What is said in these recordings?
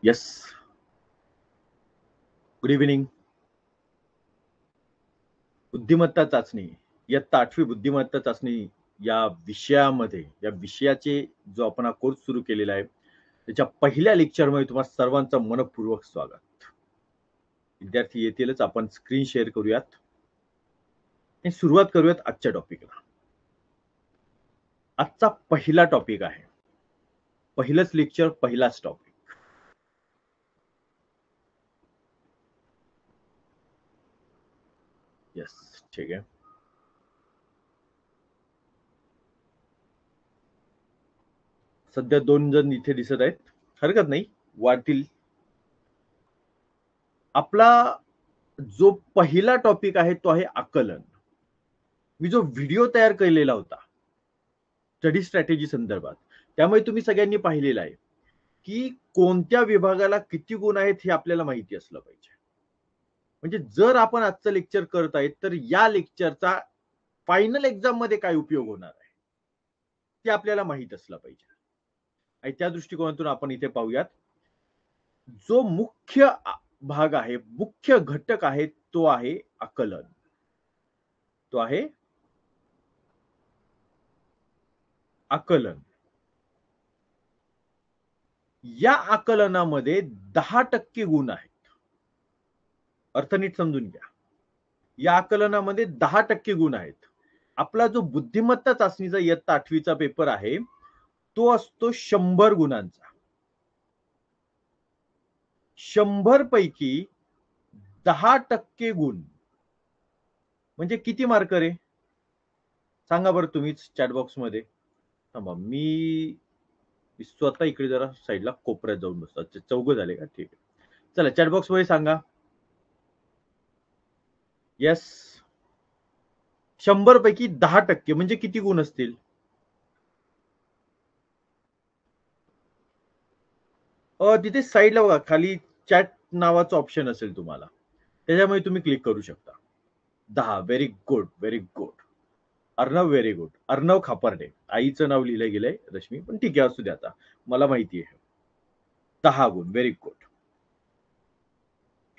Yes, good evening. बुद्धिमत्ता चाचणी, इयत्ता 8वी बुद्धिमत्ता चाचणी या विषयाचे जो आपण हा कोर्स सुरू केलेला आहे, त्याच्या पहिल्या लेक्चरमध्ये तुम्हा सर्वांचं मनपूर्वक स्वागत. विद्यार्थी येतीलच, आपण स्क्रीन शेअर करूयात आणि सुरुवात करूयात आजच्या टॉपिकला. आजचा पहिला टॉपिक आहे, पहिलंच लेक्चर, पहिलाच टॉपिक. येस, ठीक आहे. सध्या 2 जण इथे दिसत आहेत, हरकत नाही, वाढतील. आपला जो पहिला टॉपिक आहे तो आहे आकलन. मी जो व्हिडिओ तयार केलेला होता स्टडी स्ट्रॅटेजी संदर्भात, त्यामुळे तुम्ही सगळ्यांनी पाहिलेलं आहे की कोणत्या विभागाला किती गुण आहेत हे आपल्याला माहिती असलं पाहिजे. म्हणजे जर आपण आजचं लेक्चर करत आहेत तर या लेक्चरचा फायनल एक्झाम मध्ये काय उपयोग होणार आहे ते आपल्याला माहित असलं पाहिजे. आणि त्या दृष्टिकोनातून आपण इथे पाहूयात, जो मुख्य भाग आहे, मुख्य घटक आहे, तो आहे आकलन. तो आहे आकलन. या आकलनामध्ये 10% गुण आहेत. अर्थ नीट समजून घ्या. या आकलनामध्ये 10% गुण आहेत. आपला जो बुद्धिमत्ता चाचणीचा इयत्ता 8वीचा पेपर आहे तो असतो 100 गुणांचा. 100 पैकी 10% गुण म्हणजे किती मार्क रे? सांगा बरं तुम्हीच चॅट बॉक्स मध्ये. थांबा, मी स्वतः इकडे जरा साईडला कोपऱ्यात जाऊन बसतो. अच्छा, 4 झाले का? ठीक आहे, चला चॅट बॉक्स मध्ये सांगा. येस, 100 पैकी 10% म्हणजे किती गुण असतील? तिथे साईडला बघा, खाली चॅट नावाचं ऑप्शन असेल तुम्हाला, त्याच्यामुळे तुम्ही क्लिक करू शकता. 10. Very good, very good. Arnav, very good. Arnav Khaparde, आईचं नाव लिहिलं गेलंय रश्मी, पण ठीक आहे, असू द्या, आता मला माहिती आहे. 10 गुण, व्हेरी गुड.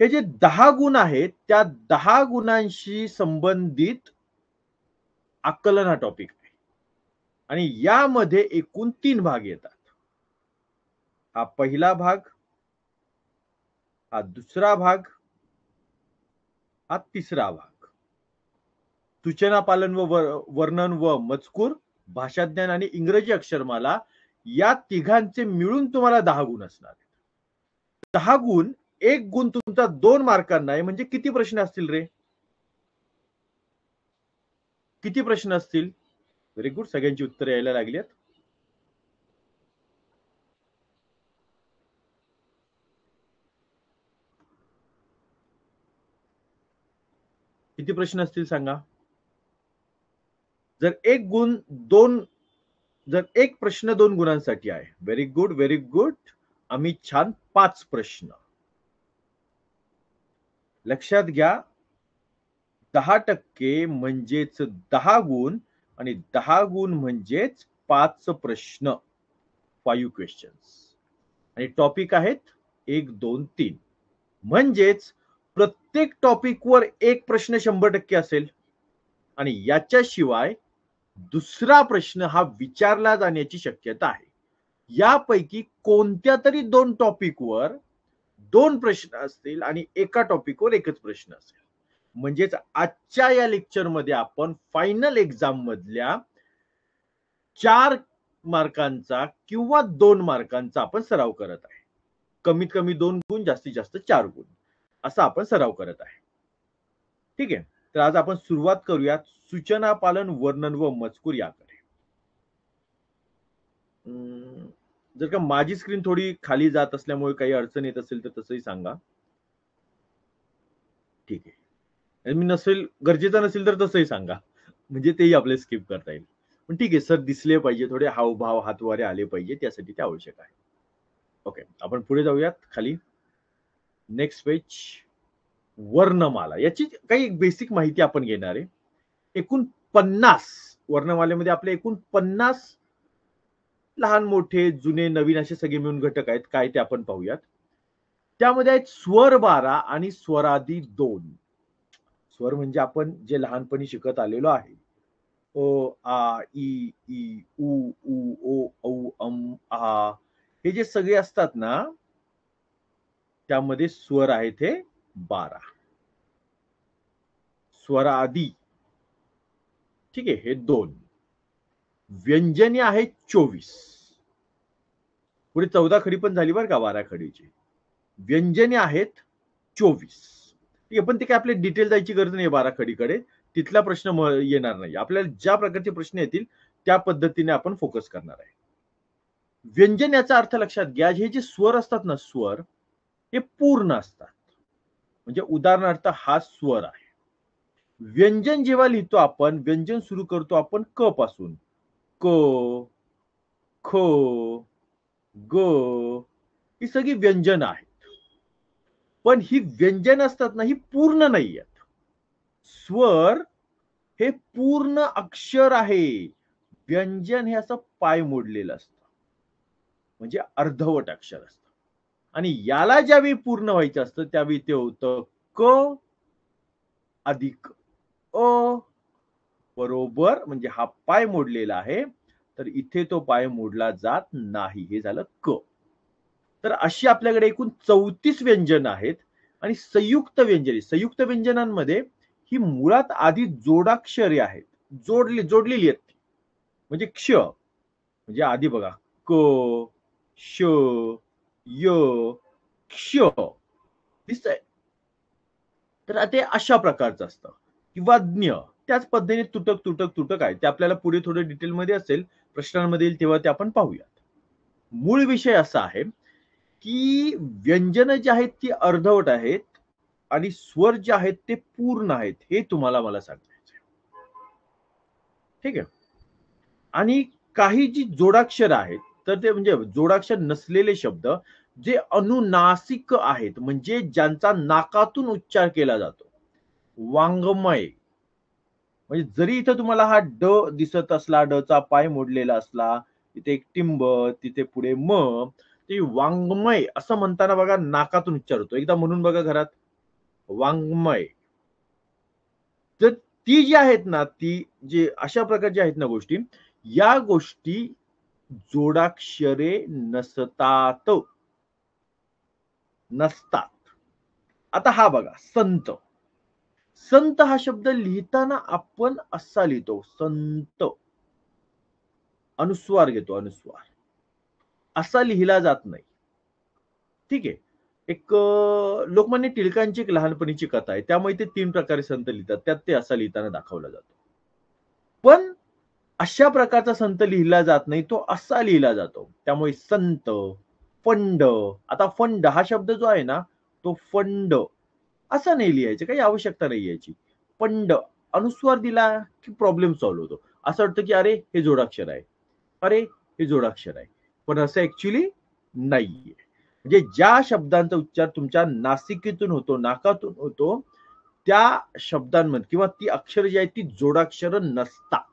हे जे 10 गुण आहेत त्या 10 गुणांशी संबंधित आकलन हा टॉपिक आहे. आणि यामध्ये एकूण 3 भाग येतात. हा पहिला भाग, हा दुसरा भाग, हा तिसरा भाग. सूचना पालन व वर्णन व मजकूर, भाषाज्ञान आणि इंग्रजी अक्षरमाला, या तिघांचे मिळून तुम्हाला 10 गुण असणार. 10 गुण, एक गुण तुमचा 2 मार्कांना आहे, म्हणजे किती प्रश्न असतील रे? किती प्रश्न असतील? व्हेरी गुड, सगळ्यांची उत्तरे यायला लागली आहेत. किती प्रश्न असतील सांगा. जर एक गुण 2, जर एक प्रश्न 2 गुणांसाठी आहे, व्हेरी गुड, व्हेरी गुड. आम्ही छान 5 प्रश्न. लक्षात घ्या, 10% म्हणजेच 10 गुण, आणि 10 गुण म्हणजेच 5 प्रश्न, 5 क्वेश्चन्स. आणि टॉपिक आहेत 1, 2, 3. म्हणजेच प्रत्येक टॉपिकवर एक प्रश्न 100% असेल. आणि याच्याशिवाय दुसरा प्रश्न हा विचारला जाण्याची शक्यता आहे. यापैकी कोणत्या तरी 2 टॉपिकवर 2 प्रश्न असतील आणि एका टॉपिकवर एकच प्रश्न असेल. म्हणजेच आजच्या या लेक्चरमध्ये आपण फायनल एक्झाम मधल्या 4 मार्कांचा किंवा 2 मार्कांचा आपण सराव करत आहे. कमीत कमी 2 गुण, जास्तीत जास्त 4 गुण, असा आपण सराव करत आहे. ठीक आहे, तर आज आपण सुरुवात करूयात सूचना पालन, वर्णन व मजकूर याकडे. जर का माझी स्क्रीन थोडी खाली जात असल्यामुळे काही अडचण येत असेल तर तसंही सांगा. ठीक आहे, मी नसेल, गरजेचं नसेल तर तसंही सांगा, म्हणजे तेही आपले स्किप करता येईल. पण ठीक आहे सर, दिसले पाहिजे, थोडे हावभाव हातवारे आले पाहिजे, त्यासाठी ते आवश्यक आहे. ओके, आपण पुढे जाऊयात खाली. नेक्स्ट पेज, वर्णमाला. याची काही बेसिक माहिती आपण घेणार आहे. एकूण 50 वर्णमालेमध्ये आपले एकूण 50 लहान मोठे जुने नवीन असे सगळे मिळून घटक आहेत. काय ते आपण पाहूयात. त्यामध्ये आहेत स्वर 12 आणि स्वरादी 2. स्वर म्हणजे आपण जे लहानपणी शिकत आलेलो आहे. ओ, आ, इ, ई, उ, ऊ, ओ, औ, आ. हे जे सगळे असतात ना, त्यामध्ये स्वर आहेत हे 12. स्वरादी, ठीक आहे, हे 2. व्यंजने आहेत 24. पुढे 14 खडी पण झाली बरं का 12 खडीची. व्यंजने आहेत 24. ठीक आहे, पण ते काय आपले डिटेल जायची गरज नाही 12 खडीकडे. तिथला प्रश्न येणार नाही. आपल्याला ज्या प्रकारचे प्रश्न येतील त्या पद्धतीने आपण फोकस करणार आहे. व्यंजन याचा अर्थ लक्षात घ्या, हे जे स्वर असतात ना, स्वर हे पूर्ण असतात. म्हणजे उदाहरणार्थ हा स्वर आहे. व्यंजन जेव्हा लिहितो आपण, व्यंजन सुरू करतो आपण क पासून. क, ख, ग, ही सगळी व्यंजन आहेत. पण ही व्यंजन असतात ना, ही पूर्ण नाही आहेत. स्वर हे पूर्ण अक्षर आहे. व्यंजन हे असं पाय मोडलेलं असतं. म्हणजे अर्धवट अक्षर असतं. आणि याला ज्यावेळी पूर्ण व्हायचं असतं त्यावेळी ते होतं क अधिक अ बरोबर, म्हणजे हा पाय मोडलेला आहे, तर इथे तो पाय मोडला जात नाही. हे झालं क. तर अशी आपल्याकडे एकूण 34 व्यंजन आहेत आणि संयुक्त व्यंजने. संयुक्त व्यंजनांमध्ये ही मुळात आधी जोडाक्षरे आहेत. जोडलेली आहेत ती. म्हणजे क्ष, म्हणजे आधी बघा क, श, य, क्ष. दिसतंय? तर ते अशा प्रकारचं असतं. किंवा ज्ञ. त्याच पद्धतीने तुटक, तुटक, तुटक आहे. ते आपल्याला पुढे थोडं डिटेलमध्ये असेल, प्रश्नांमध्ये येईल तेव्हा ते आपण पाहूयात. मूळ विषय असा आहे, की व्यंजनं जी आहेत ती अर्धवट आहेत आणि स्वर जे आहेत ते पूर्ण आहेत. हे तुम्हाला मला सांगायचं आहे. ठीक आहे. आणि काही जी जोडाक्षर आहेत, तर ते म्हणजे जोडाक्षर नसलेले शब्द जे अनुनासिक आहेत, म्हणजे ज्यांचा नाकातून उच्चार केला जातो. वाङ्मय, म्हणजे जरी इथं तुम्हाला हा ड दिसत असला, ड चा पाय मोडलेला असला, तिथे एक टिंब, तिथे पुढे म, ते वाङ्मय असं म्हणताना बघा नाकातून उच्चार होतो. एकदा म्हणून बघा घरात, वाङ्मय. तर ती जी आहेत ना, ती जी अशा प्रकारच्या आहेत ना गोष्टी, या गोष्टी जोडाक्षरे नसतात. नसतात. आता हा बघा संत. संत हा शब्द लिहिताना आपण असा लिहितो, संत. अनुस्वार घेतो, अनुस्वार. असा लिहिला जात नाही. ठीक आहे. एक लोकमान्य टिळकांची एक लहानपणीची कथा आहे. त्यामुळे ते 3 प्रकारे संत लिहितात. त्यात ते असा लिहिताना दाखवला जातो. पण अशा प्रकारचा संत लिहिला जात नाही, तो असा लिहिला जातो. त्यामुळे संत, फंड. आता फंड हा शब्द जो आहे ना, तो फंड असा नाही लिहायचं, काही आवश्यकता नाही याची. पंड अनुस्वार दिला की प्रॉब्लेम सॉल्व्ह होतो. असं वाटतं की अरे हे जोडाक्षर आहे. अरे हे जोडाक्षर आहे. पण असं ऍक्च्युली नाहीये. म्हणजे ज्या शब्दांचा उच्चार तुमच्या नासिकेतून होतो, नाकातून होतो, त्या शब्दांमध्ये किंवा ती अक्षर जी आहेत ती जोडाक्षर नसतात.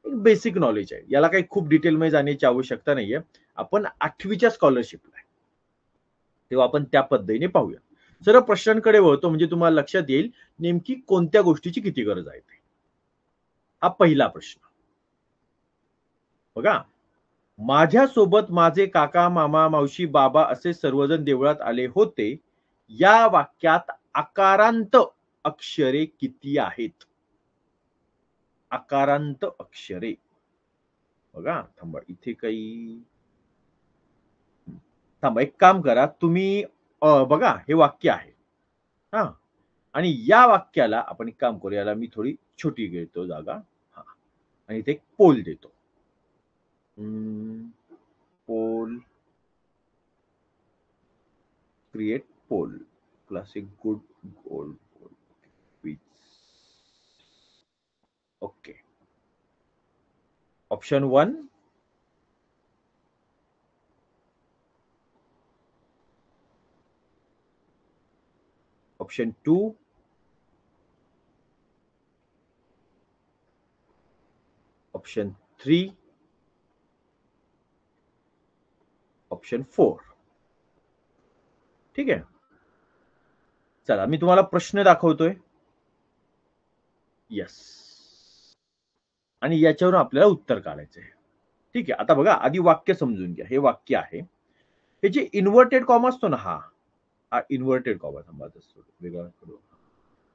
एक बेसिक नॉलेज आहे. याला काही खूप डिटेलमध्ये जाण्याची आवश्यकता नाहीये. आपण 8वीच्या स्कॉलरशिपला आहे. तेव्हा आपण त्या पद्धतीने पाहूया. सरळ प्रश्नांकडे वळतो म्हणजे तुम्हाला लक्षात येईल नेमकी कोणत्या गोष्टीची किती गरज आहे ते. हा पहिला प्रश्न. बघा, माझ्यासोबत माझे काका, मामा, मावशी, बाबा असे सर्वजण देवळात आले होते. या वाक्यात आकारांत अक्षरे किती आहेत? आकारांत अक्षरे. बघा, थांबा इथे काही थांबा, एक काम करा तुम्ही बघा हे वाक्य आहे. हां. आणि या वाक्याला आपण एक काम करू, याला मी थोडी छोटी घेतो जागा. हां. आणि इथे एक पोल देतो. Poll, create poll. Classic good gold quiz. Okay. Option 1, option 2, option 3, option 4. ठीक आहे. चला मी तुम्हाला प्रश्न दाखवतोय. येस. आणि याच्यावरून आपल्याला उत्तर काढायचं आहे. ठीक आहे. आता बघा आधी वाक्य समजून घ्या. हे वाक्य आहे. हे जे इन्व्हर्टेड कॉमा असतो ना हा इन्व्हर्टेड कॉमा असतो वेगळा करू.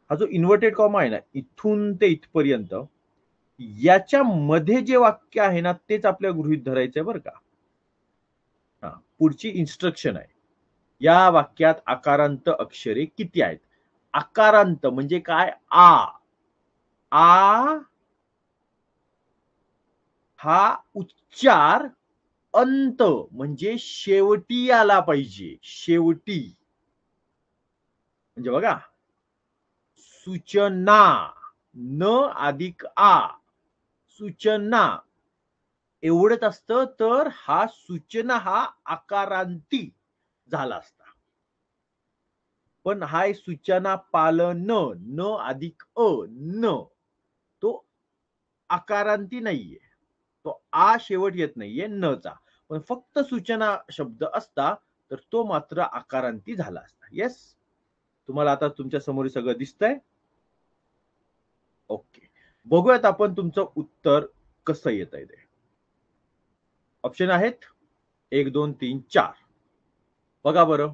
हा जो इन्व्हर्टेड कॉमा आहे ना इथून ते इथपर्यंत याच्यामध्ये जे वाक्य आहे ना तेच आपल्या गृहीत धरायचंय बरं का. हा पुढची इन्स्ट्रक्शन आहे. या वाक्यात आकारांत अक्षरे किती आहेत? आकारांत म्हणजे काय? आ हा उच्चार अंत म्हणजे शेवटी आला पाहिजे. शेवटी म्हणजे बघा सूचना न अधिक आ सूचना एवढंच असतं तर हा सूचना हा आकारांती झाला असता. पण हाय सूचना पालन न अधिक न तो आकारांती नाहीये. तो आ शेवट येत नाहीये नचा. पण फक्त सूचना शब्द असता तर तो मात्र आकारांती झाला असता. येस. तुम्हाला आता तुमच्या समोर सगळं दिसतंय. ओके. बघूयात आपण तुमचं उत्तर कसं येतंय ते. ऑप्शन आहेत 1 2 3 4. बघा बरं.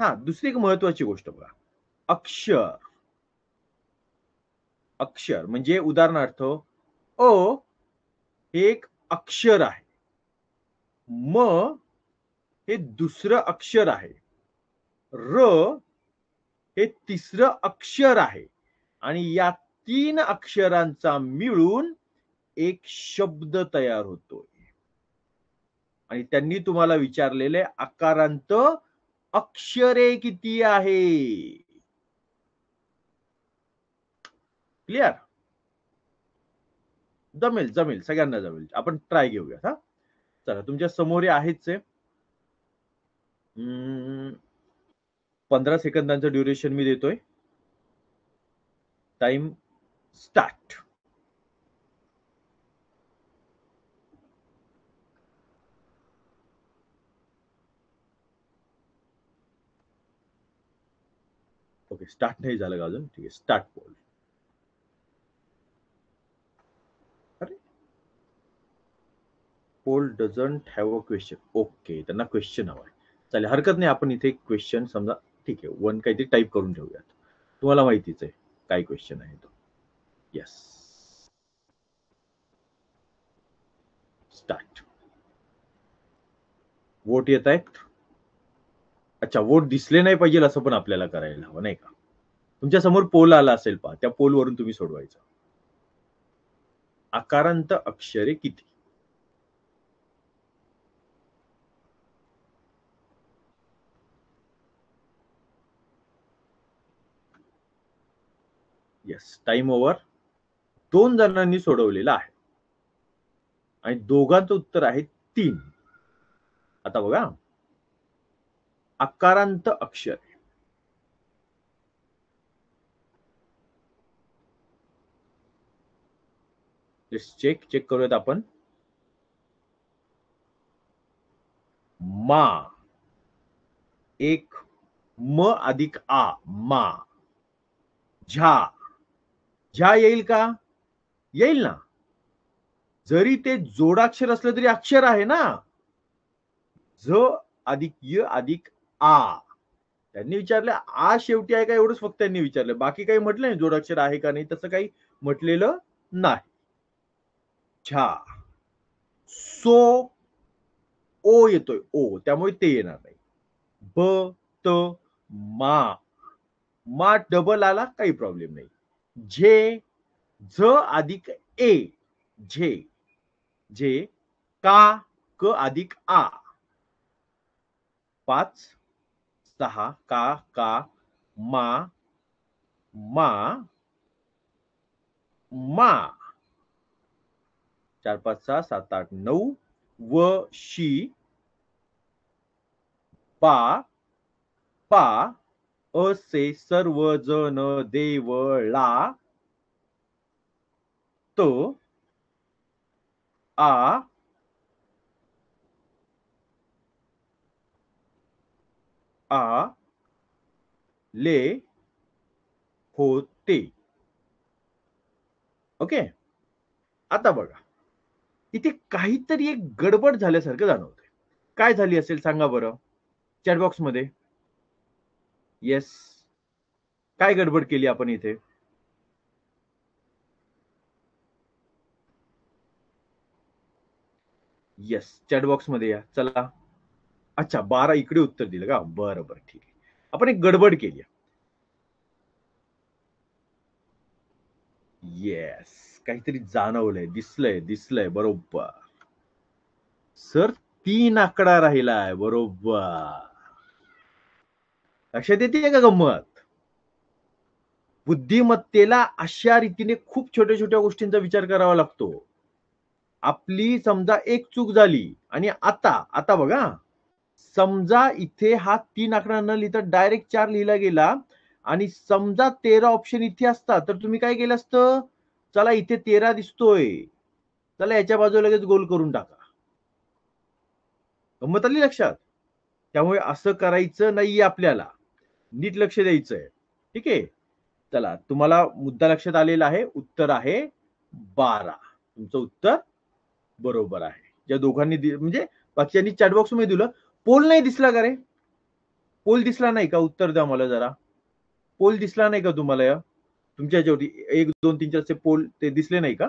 दुसरी एक महत्वाची गोष्ट बघा. अक्षर. अक्षर म्हणजे उदाहरणार्थ अ हे एक अक्षर आहे. म हे दुसरं अक्षर आहे. र हे तिसरं अक्षर आहे. आणि या 3 अक्षरांचा मिळून एक शब्द तयार होतो. आणि त्यांनी तुम्हाला विचारलेले आकारांत अक्षरे किती आहे? क्लिअर? जमेल, जमेल. सगळ्यांना जमेल. आपण ट्राय घेऊयात हा. चला तुमच्या समोर आहेच आहे. 15 सेकंदांचं ड्युरेशन मी देतोय. Time start. ओके स्टार्ट नाही झालं का अजून? ठीक आहे स्टार्ट पोल. अरे poll doesn't have a question. Okay त्यांना क्वेश्चन हवा आहे. चालेल हरकत नाही आपण इथे क्वेश्चन समजा ठीक आहे वन काहीतरी टाईप करून ठेवूयात. तुम्हाला माहितीच आहे काय क्वेश्चन आहे तो. येस. स्टार्ट. वोट येत आहेत. अच्छा वोट दिसले नाही पाहिजे असं पण आपल्याला करायला हवं नाही का. तुमच्या समोर पोल आला असेल पहा त्या पोलवरून तुम्ही सोडवायचं. आकारांत अक्षरे किती? Yes time over. 2 जणांनी सोडवलेलं आहे. आणि दोघांचं उत्तर आहे 3. आता बघा आकारांत अक्षर चेक करूयात आपण. मा एक म अधिक आ मा. झा झा येईल का? येईल ना. जरी ते जोडाक्षर असलं तरी अक्षर आहे ना. झ अधिक य अधिक आ. त्यांनी विचारलं आ शेवटी आहे का एवढंच फक्त त्यांनी विचारलं. बाकी काही म्हटलं नाही जोडाक्षर आहे का नाही तसं काही म्हटलेलं नाही. झा सो ओ येतोय ओ त्यामुळे ते येणार नाही. ब त मा मा डबल आला काही प्रॉब्लेम नाही. झे झ अधिक ए झे झे का क अधिक आ. 5 6 का मा मा मा 4 5 6 7 8 9 व शी बा पा असे सर्वजण देवळा त आ आले होते. ओके. आता बघा, इथे काहीतरी एक गडबड झाल्यासारखं जाणवतंय. काय झाली असेल सांगा बरं? चॅट बॉक्समध्ये. येस. काय गडबड केली आपण इथे? येस, चॅट बॉक्समध्ये या. चला. अच्छा, 12 इकडे उत्तर दिलं का? बरं, बरं, ठीक आहे. आपण एक गडबड केली. येस, काहीतरी जाणवलंय, दिसलंय बरोबर. सर 3 आकडा राहिलाय. बरोबर. लक्षात येते का गंमत? बुद्धिमत्तेला अशा रीतीने खूप छोट्या-छोट्या गोष्टींचा विचार करावा लागतो. आपली समजा एक चूक झाली आणि आता बघा, समजा इथे हा 3 आकडा न लिहिता डायरेक्ट 4 लिहिला गेला आणि समजा 13 ऑप्शन इथे असता, तर तुम्ही काय केलं असतं? चला इथे 13 दिसतोय. चला याच्या बाजूला लगेच गोल करून टाका. गंमत आली लक्षात? त्यामुळे असं करायचं नाहीये आपल्याला. नीट लक्ष द्यायचंय. ठीक आहे? चला, तुम्हाला मुद्दा लक्षात आलेला आहे. उत्तर आहे 12. तुमचं उत्तर बरोबर आहे. ज्या दोघांनी म्हणजे बाकीच्यांनी चॅट बॉक्समध्ये दिलं. पोल नाही दिसला का रे? पोल दिसला नाही का? उत्तर द्या मला जरा. पोल दिसला नाही का तुम्हाला या? तुमच्या ह्याच्यावरती 1, 2, 3, 4 चे पोल ते दिसले नाही का?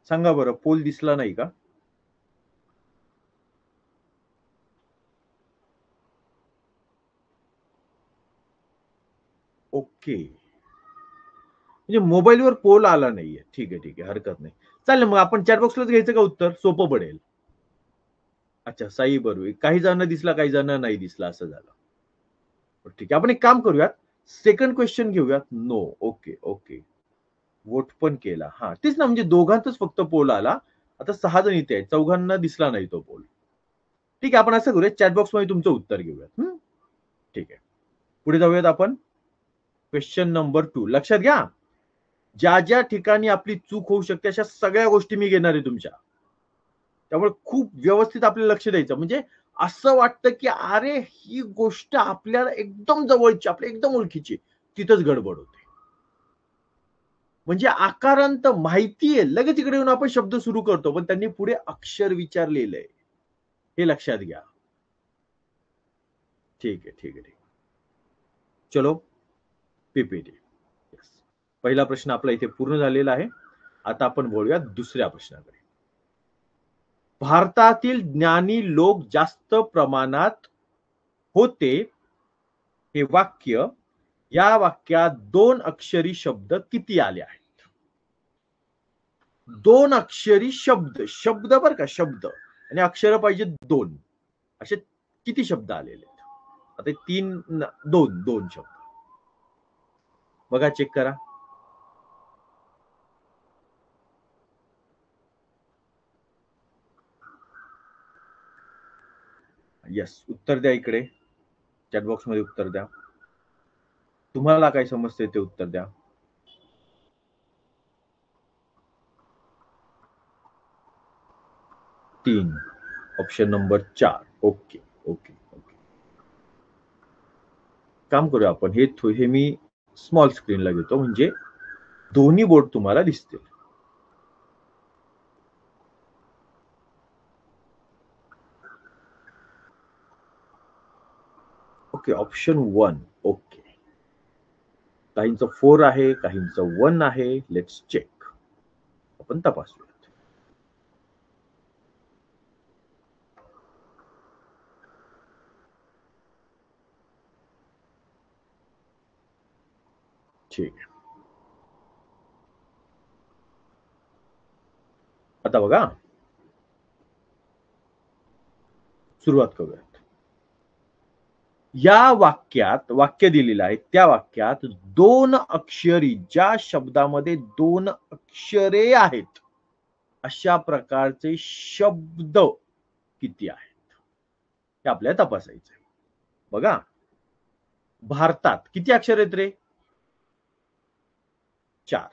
सांगा बरं, पोल दिसला नाही का? ओके. म्हणजे मोबाईलवर पोल आला नाहीये. ठीक आहे, हरकत नाही. चालेल, मग आपण चॅट बॉक्सलाच घ्यायचं का उत्तर? सोपं पडेल. अच्छा, साई बरोबर. काही जणांना दिसला, काही जणांना नाही दिसला असं झालं. ठीक आहे. आपण एक काम करूयात. सेकंड क्वेश्चन घेऊयात. नो. ओके. वोट पण केला. हां, तेच ना, म्हणजे दोघांतच फक्त पोल आला. आता 6 जण इथे आहेत. चौघांना दिसला नाही तो पोल. ठीक आहे, आपण असं करूया, चॅट बॉक्समध्ये तुमचं उत्तर घेऊयात. ठीक आहे. पुढे जाऊयात आपण. Question number 2. लक्षात घ्या. ज्या ठिकाणी आपली चूक होऊ शकते अशा सगळ्या गोष्टी मी घेणार आहे तुमच्या. त्यामुळे खूप व्यवस्थित आपल्याला लक्ष द्यायचं. म्हणजे असं वाटतं, की अरे ही गोष्ट आपल्याला एकदम जवळची, आपल्या एकदम ओळखीची, तिथंच गडबड होते. म्हणजे आकारांत माहिती आहे, लगेच इकडे येऊन आपण शब्द सुरू करतो, पण त्यांनी पुढे अक्षर विचारलेलं आहे. हे लक्षात घ्या. ठीक आहे. चलो, पीपीटी. पहिला प्रश्न आपला इथे पूर्ण झालेला आहे. आता आपण बोलूया दुसऱ्या प्रश्नाकडे. भारतातील ज्ञानी लोक जास्त प्रमाणात होते हे वाक्य, या वाक्यात 2 अक्षरी शब्द किती आले आहेत? 2 अक्षरी शब्द बरं का, शब्द, आणि अक्षर पाहिजे 2. असे किती शब्द आलेले आहेत? आता 3 2 शब्द. बघा, चेक करा. येस, उत्तर द्या इकडे. चॅट बॉक्समध्ये उत्तर द्या. तुम्हाला काय समजतंय ते उत्तर द्या. 3. Option number 4. ओके. काम करूया आपण. हे मी स्मॉल स्क्रीनला घेतो, म्हणजे दोन्ही बोर्ड तुम्हाला दिसतील. Okay, option 1. ओके. काहींचं 4 आहे, काहींचं 1 आहे. Let's check. आपण तपासूयात. ठीक आहे. आता बघा, सुरुवात करूयात. या वाक्यात, वाक्य दिलेलं आहे, त्या वाक्यात 2 अक्षरी, ज्या शब्दामध्ये 2 अक्षरे आहेत, अशा प्रकारचे शब्द किती आहेत? हे आपल्याला तपासायचं आहे. बघा, भारतात किती अक्षर आहेत रे? 4.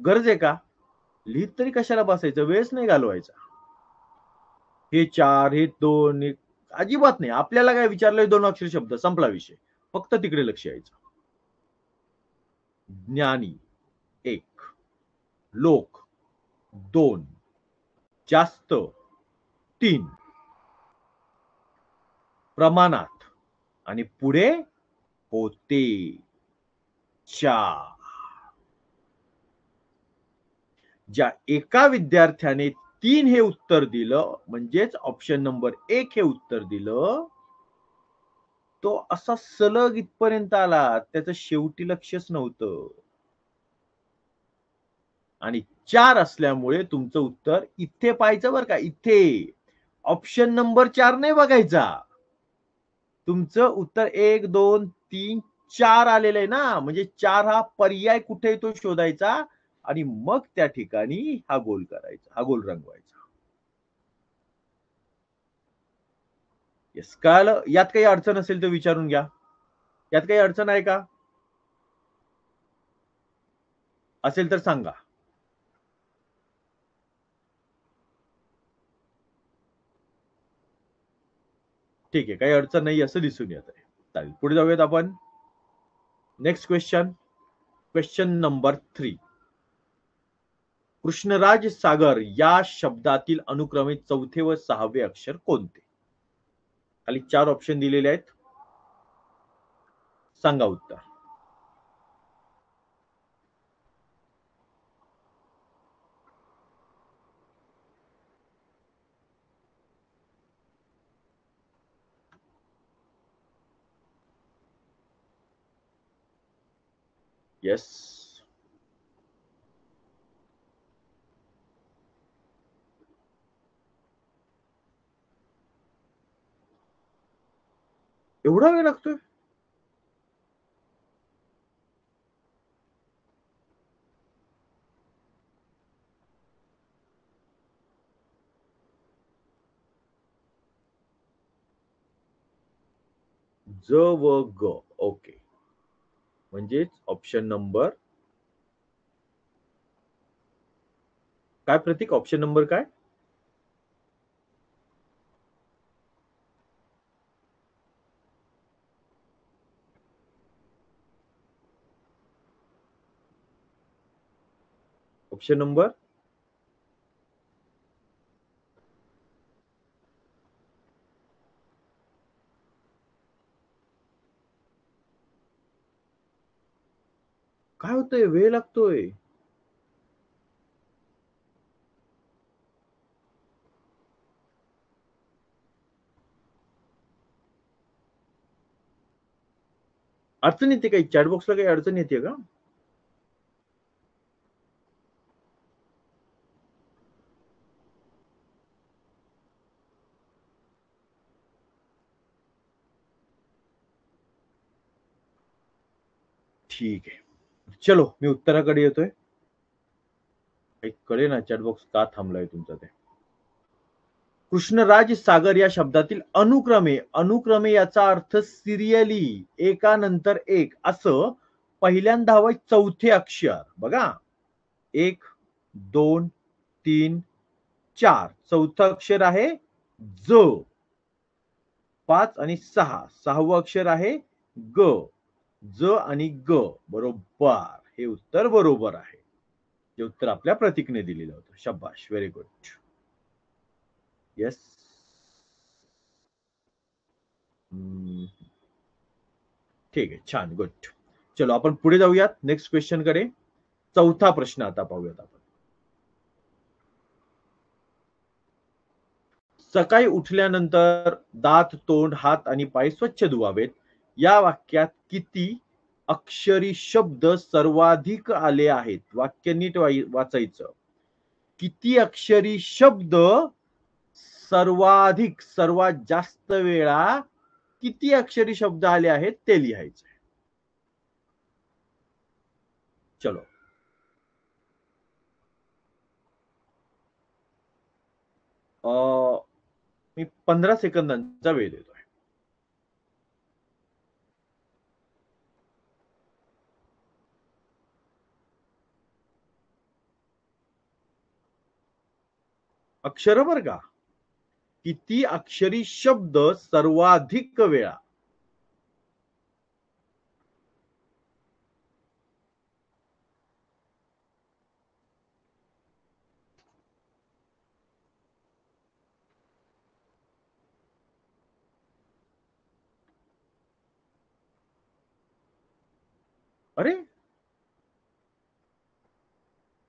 गरज आहे का? लिहित तरी कशाला बसायचं? वेळच नाही घालवायचा. हे 4, हे 2, अजिबात नाही. आपल्याला काय विचारलंय 2 अक्षरी शब्द, संपला विषय. फक्त तिकडे लक्ष यायचं. ज्ञानी 1, लोक 2, जास्त 3, प्रमाणात आणि पुढे होते 4. ज्या एका विद्यार्थ्याने 3 हे उत्तर दिलं, म्हणजेच ऑप्शन नंबर 1 हे उत्तर दिलं, तो असा सलग इथपर्यंत आला. त्याचं शेवटी लक्षच नव्हतं. आणि 4 असल्यामुळे तुमचं उत्तर इथे पाहायचं बरं का, इथे. ऑप्शन नंबर 4 नाही बघायचा. तुमचं उत्तर 1, 2, 3, 4 आलेलं आहे ना, म्हणजे 4 हा पर्याय कुठे आहे तो शोधायचा आणि मग त्या ठिकाणी हा गोल करायचा, हा गोल रंगवायचा. येस, कळालं? यात काही अडचण असेल तर विचारून घ्या. यात काही अडचण आहे का? असेल तर सांगा. ठीक आहे, काही अडचण नाही असं दिसून येत आहे. चालेल, पुढे जाऊयात आपण. Next question, question number 3. Krishnaraj Sagar या शब्दातील अनुक्रमे 4थे व 6वे अक्षर कोणते? खाली 4 ऑप्शन दिलेले आहेत. सांगा उत्तर. येस. एवढा वेळ लागतोय? ज व ग. ओके. म्हणजेच ऑप्शन नंबर काय प्रतीक? ऑप्शन नंबर काय? ऑप्शन नंबर काय होतंय? वेळ लागतोय. अडचण येते काही? चॅट बॉक्सला काही अडचण येते का? ठीक आहे. चलो, मी उत्तराकडे येतोय. काही कळे ना चॅट बॉक्स का थांबलाय तुमचा ते. कृष्णराज सागर या शब्दातील अनुक्रमे, अनुक्रमे याचा अर्थ सिरियली, एकानंतर एक असं पहिल्यांदा हवंय 4थे अक्षर. बघा, 1, 2, 3, 4. 4थं अक्षर आहे ज. 5 आणि 6. 6वं अक्षर आहे ग. ज आणि ग. बरोबर. हे उत्तर बरोबर आहे. हे उत्तर आपल्या प्रतीकने दिलेलं होतं. शाबाश, व्हेरी गुड. येस. ठीक आहे, छान, गुड. चलो, आपण पुढे जाऊयात नेक्स्ट क्वेश्चन कडे. 4था प्रश्न आता पाहूयात आपण. सकाळी उठल्यानंतर दात, तोंड, हात आणि पाय स्वच्छ धुवावेत. या वाक्यात किती अक्षरी शब्द सर्वाधिक आले आहेत? वाक्य नीट वाचायचं. किती अक्षरी शब्द सर्वाधिक, सर्वात जास्त वेळा किती अक्षरी शब्द आले आहेत ते लिहायचं. चलो. मी 15 सेकंदांचा वेळ देतोय. अक्षर बर का? किती अक्षरी शब्द सर्वाधिक वेळा? अरे,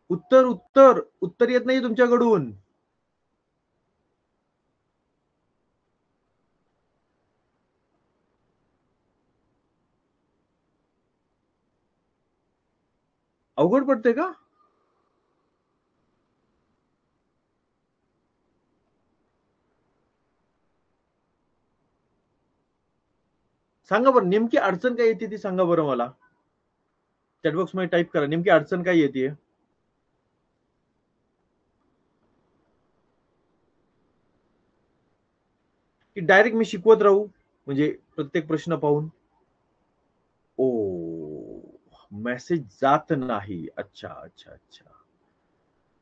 उत्तर उत्तर उत्तर येत नाही तुमच्याकडून. अवघड पडते का? सांगा बरं, नेमकी अडचण काय येते ती सांगा बरं मला. चॅटबॉक्स मध्ये टाईप करा, नेमकी अडचण काय येते. की डायरेक्ट मी शिकवत राहू म्हणजे प्रत्येक प्रश्न पाहून. ओ, मेसेज जात नाही. अच्छा अच्छा अच्छा,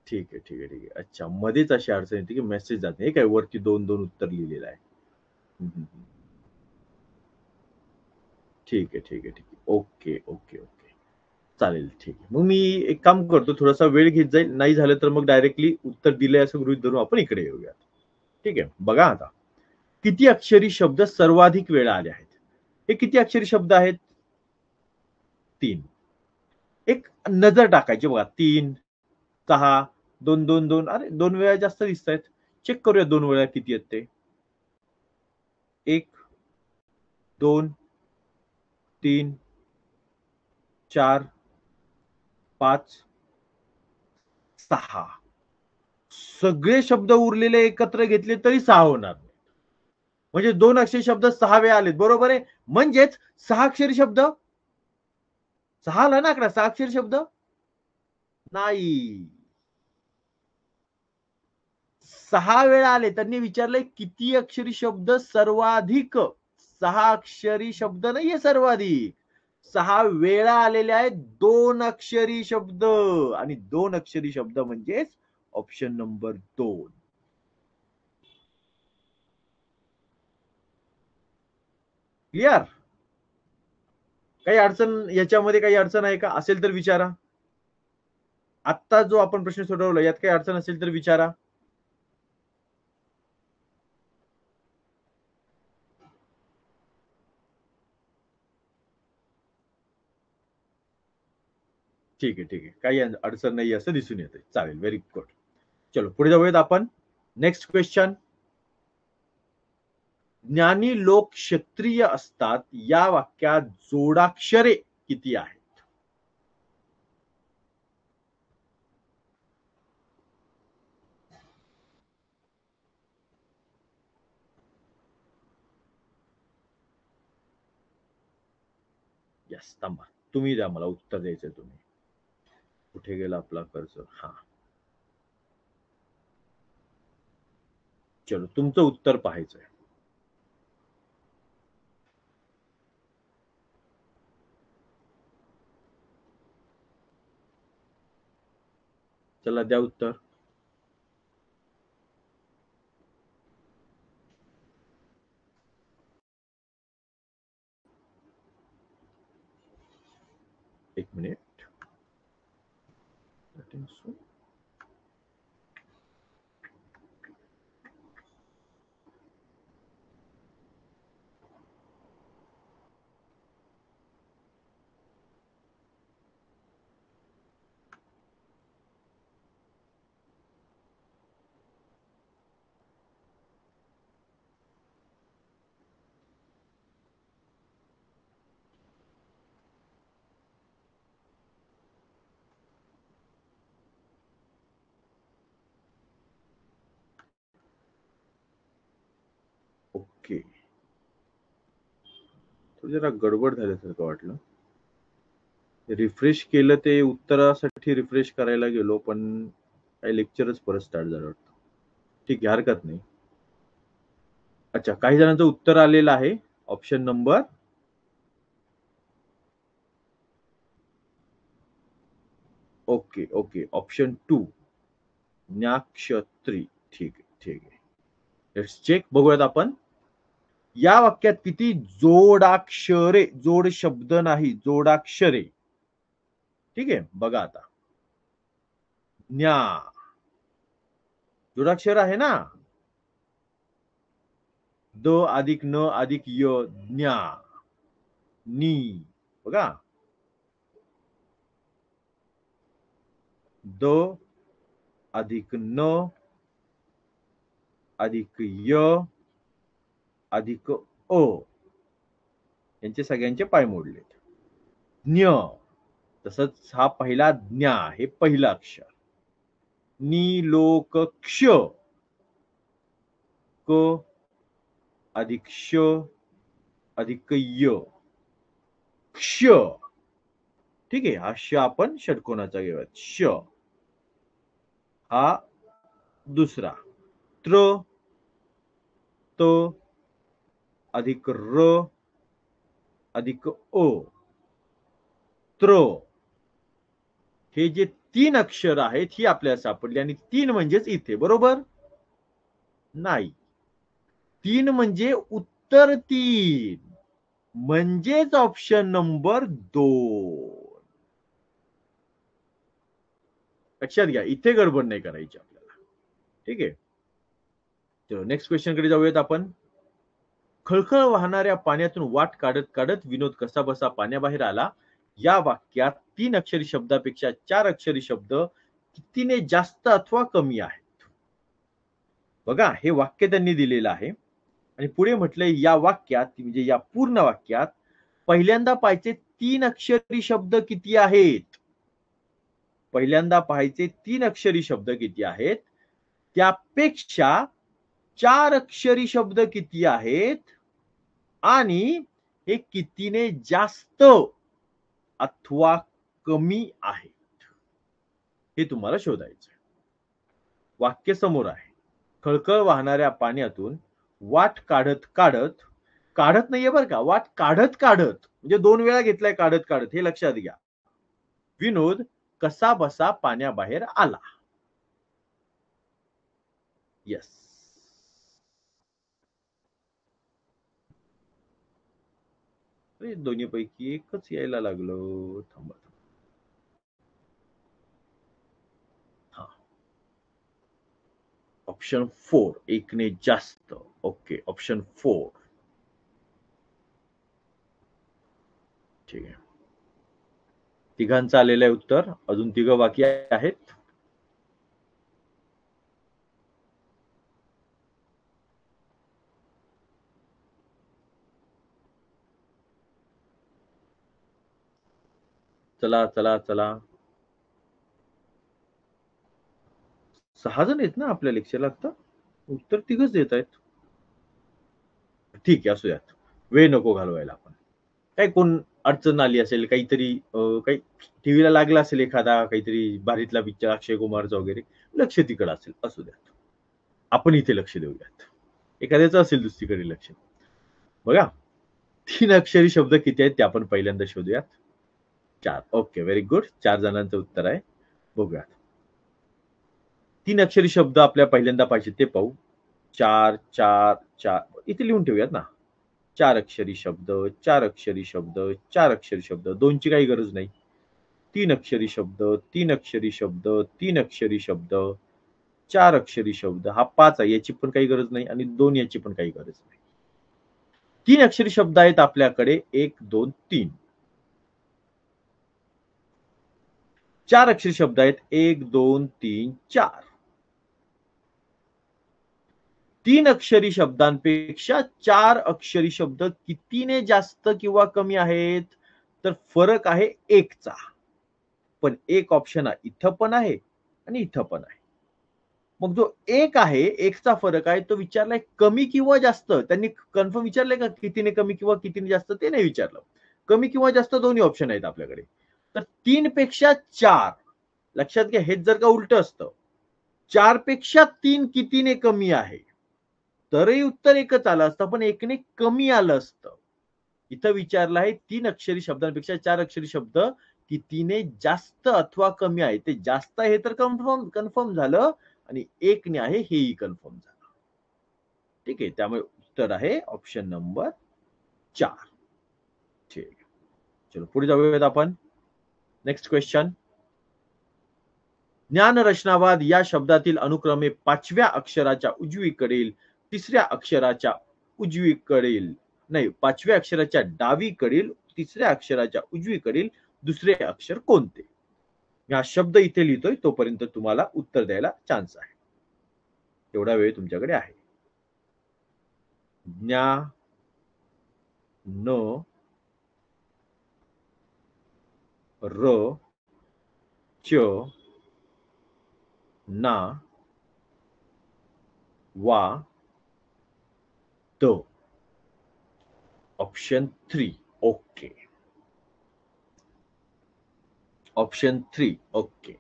ठीक आहे ठीक आहे ठीक आहे. अच्छा, मध्येच अशी अडचण येते की मेसेज जात नाही. काय वरती दोन दोन उत्तर लिहिलेलं आहे. ठीक आहे ठीक आहे ठीक आहे. ओके ओके ओके, चालेल, ठीक आहे. मग मी एक काम करतो, थोडासा वेळ घेत जाईल, नाही झालं तर मग डायरेक्टली उत्तर दिलंय असं गृहीत धरून आपण इकडे येऊया. ठीक आहे, बघा आता किती अक्षरी शब्द सर्वाधिक वेळा आले आहेत. हे किती अक्षरी शब्द आहेत? 3. एक नजर टाकायची बघा, 3, 6, 2, 2, 2. अरे 2 वेळा जास्त दिसत आहेत. चेक करूया 2 वेळा किती आहेत ते. 1, 2, 3, 4, 5, 6. सगळे शब्द उरलेले एकत्र घेतले तरी 6 होणार. म्हणजे 2 अक्षरी शब्द 6 वेळा आलेत, बरोबर आहे. म्हणजेच 6 अक्षरी शब्द, 6 आला ना आकडा, 6 अक्षरी शब्द नाही, 6 वेळा आले. त्यांनी विचारलंय किती अक्षरी शब्द सर्वाधिक. 6 अक्षरी शब्द नाहीये सर्वाधिक, 6 वेळा आलेले आहेत 2 अक्षरी शब्द. आणि 2 अक्षरी शब्द म्हणजेच ऑप्शन नंबर 2. क्लिअर? काही अडचण याच्यामध्ये, काही अडचण आहे का? असेल तर विचारा. आत्ता जो आपण प्रश्न सोडवला यात काही अडचण असेल तर विचारा. ठीक आहे ठीक आहे, काही अडचण नाही असं दिसून येते. चालेल, व्हेरी गुड. चलो पुढे जाऊयात आपण. Next question. ज्ञानी लोक क्षत्रिय असतात या वाक्यात जोडाक्षरे किती आहेत? यस, थांबा, तुम्ही द्या मला उत्तर द्यायचंय. तुम्ही कुठे गेला आपला कर्ज? हा, चलो तुमचं उत्तर पाहायचंय. चला द्या उत्तर. एक मिनिट. ओके, जरा गडबड झाल्यासारखं वाटलं. रिफ्रेश केलं, ते उत्तरासाठी रिफ्रेश करायला गेलो पण काही लेक्चरच परत स्टार्ट झालं वाटतं. ठीक आहे, हरकत नाही. अच्छा, काही जणांचं उत्तर आलेलं आहे option number. Okay okay, option 2 न्याक्षत्री. ठीक आहे ठीक आहे. लेट्स चेक, बघूयात आपण. या वाक्यात किती जोडाक्षरे, जोड शब्द नाही, जोडाक्षरे. ठीक आहे, बघा आता. ज्ञा, जोडाक्षर आहे ना. द अधिक न अधिक य, ज्ञा. नी, बघा. द अधिक न अधिक य अधिक अ, यांचे सगळ्यांचे पाय मोडलेत. ज्ञ, तसंच हा पहिला ज्ञा, हे पहिलं अक्षर. नी लोक क्ष, क अधिक श अधिक य, क्ष. ठीक आहे, हा श आपण षटकोनाचा घेऊयात. श, हा दुसरा. त्र, त अधिक र अधिक ओ, त्र. हे जे तीन अक्षर आहेत ही आपल्याला सापडली, आणि तीन म्हणजेच इथे, बरोबर? नाही, तीन म्हणजे उत्तर तीन, म्हणजेच ऑप्शन नंबर 2. लक्षात घ्या, इथे गडबड नाही करायची आपल्याला. ठीक आहे, तर नेक्स्ट क्वेश्चन कडे जाऊयात आपण. खळखळ वाहणाऱ्या पाण्यातून वाट काढत काढत विनोद कसा बसा पाण्याबाहेर आला. या वाक्यात 3 अक्षरी शब्दापेक्षा 4 अक्षरी शब्द कितीने जास्त अथवा कमी आहेत? बघा, हे वाक्य त्यांनी दिलेलं आहे आणि पुढे म्हटलंय या वाक्यात, म्हणजे या पूर्ण वाक्यात पहिल्यांदा पाहायचे 3 अक्षरी शब्द किती आहेत. पहिल्यांदा पाहायचे 3 अक्षरी शब्द किती आहेत, त्यापेक्षा 4 अक्षरी शब्द किती आहेत, आणि हे कितीने जास्त अथवा कमी आहेत, हे तुम्हाला शोधायचं. वाक्य समोर आहे. खळखळ वाहणाऱ्या पाण्यातून वाट काढत काढत, काढत नाहीये बरं का, वाट काढत काढत, म्हणजे 2 वेळा घेतलाय काढत काढत, हे लक्षात घ्या. विनोद कसा बसा पाण्याबाहेर आला. येस, दोन्ही पैकी एकच यायला लागलो. थांबा. हा, ऑप्शन 4, एकने जास्त. Okay, option 4. ठीक आहे, तिघांचं आलेलं आहे उत्तर, अजून 3 बाकी आहेत. चला चला चला, 6 जण आहेत ना आपल्या लेक्चरला आता, उत्तर 3च देत आहेत. ठीक आहे, असू द्यात, वेळ नको घालवायला आपण. काय कोण अडचण आली असेल, काहीतरी काही टीव्हीला लागला असेल एखादा काहीतरी भारीतला पिक्चर अक्षय कुमारचा वगैरे, लक्ष तिकडे असेल, असू द्यात, आपण इथे लक्ष देऊयात. एखाद्याचं असेल दुसरीकडे लक्ष. बघा, 3 अक्षरी शब्द किती आहेत ते आपण पहिल्यांदा शोधूयात. 4. ओके, व्हेरी गुड, 4 जणांचं उत्तर आहे. बघूयात, 3 अक्षरी शब्द आपल्या पहिल्यांदा पाहिजे ते पाहू. 4 4 4, इथे लिहून ठेवूयात ना. 4 अक्षरी शब्द, 4 अक्षरी शब्द, 4 अक्षरी शब्द, 2ची काही गरज नाही. 3 अक्षरी शब्द, 3 अक्षरी शब्द, 3 अक्षरी शब्द, 4 अक्षरी शब्द, हा 5 आहे, याची पण काही गरज नाही, आणि 2 याची पण काही गरज नाही. 3 अक्षरी शब्द आहेत आपल्याकडे, 1 2 3. 4 अक्षरी शब्द आहेत 1 2 3 4. 3 अक्षरी शब्दांपेक्षा 4 अक्षरी शब्द कितीने जास्त किंवा कमी आहेत? तर फरक आहे 1 चा. पण एक ऑप्शन इथं पण आहे आणि इथं पण आहे. मग जो 1 आहे, 1 चा फरक आहे, तो विचारलाय कमी किंवा जास्त. त्यांनी कन्फर्म विचारलंय का कितीने कमी किंवा कितीने जास्त, ते नाही विचारलं. कमी किंवा जास्त दोन्ही ऑप्शन आहेत आपल्याकडे. तर 3 पेक्षा 4, लक्षात घ्या, हेच जर का उलट असतं, 4 पेक्षा 3 कितीने कमी आहे, तरही उत्तर एकच आलं असतं, पण 1 ने कमी आलं असतं. इथं विचारलं आहे 3 अक्षरी शब्दांपेक्षा 4 अक्षरी शब्द कितीने जास्त अथवा कमी आहे. ते जास्त आहे तर कन्फर्म कन्फर्म झालं, आणि 1 ने आहे हेही कन्फर्म झालं. ठीक आहे, त्यामुळे उत्तर आहे ऑप्शन नंबर 4. ठीक आहे, चलो पुढे जाऊयात आपण. Next question. ज्ञानरचनावाद या शब्दातील अनुक्रमे 5व्या अक्षराच्या उजवीकडील, 3ऱ्या अक्षराच्या उजवीकडील, नाही 5व्या अक्षराच्या डावीकडील, 3ऱ्या अक्षराच्या उजवीकडील दुसरे अक्षर कोणते? हा शब्द इथे लिहितोय, तोपर्यंत तुम्हाला उत्तर द्यायला चान्स आहे. एवढा वेळ तुमच्याकडे आहे. ज्ञा न र च ना वा the. Option 3. Okay. Option 3. Okay.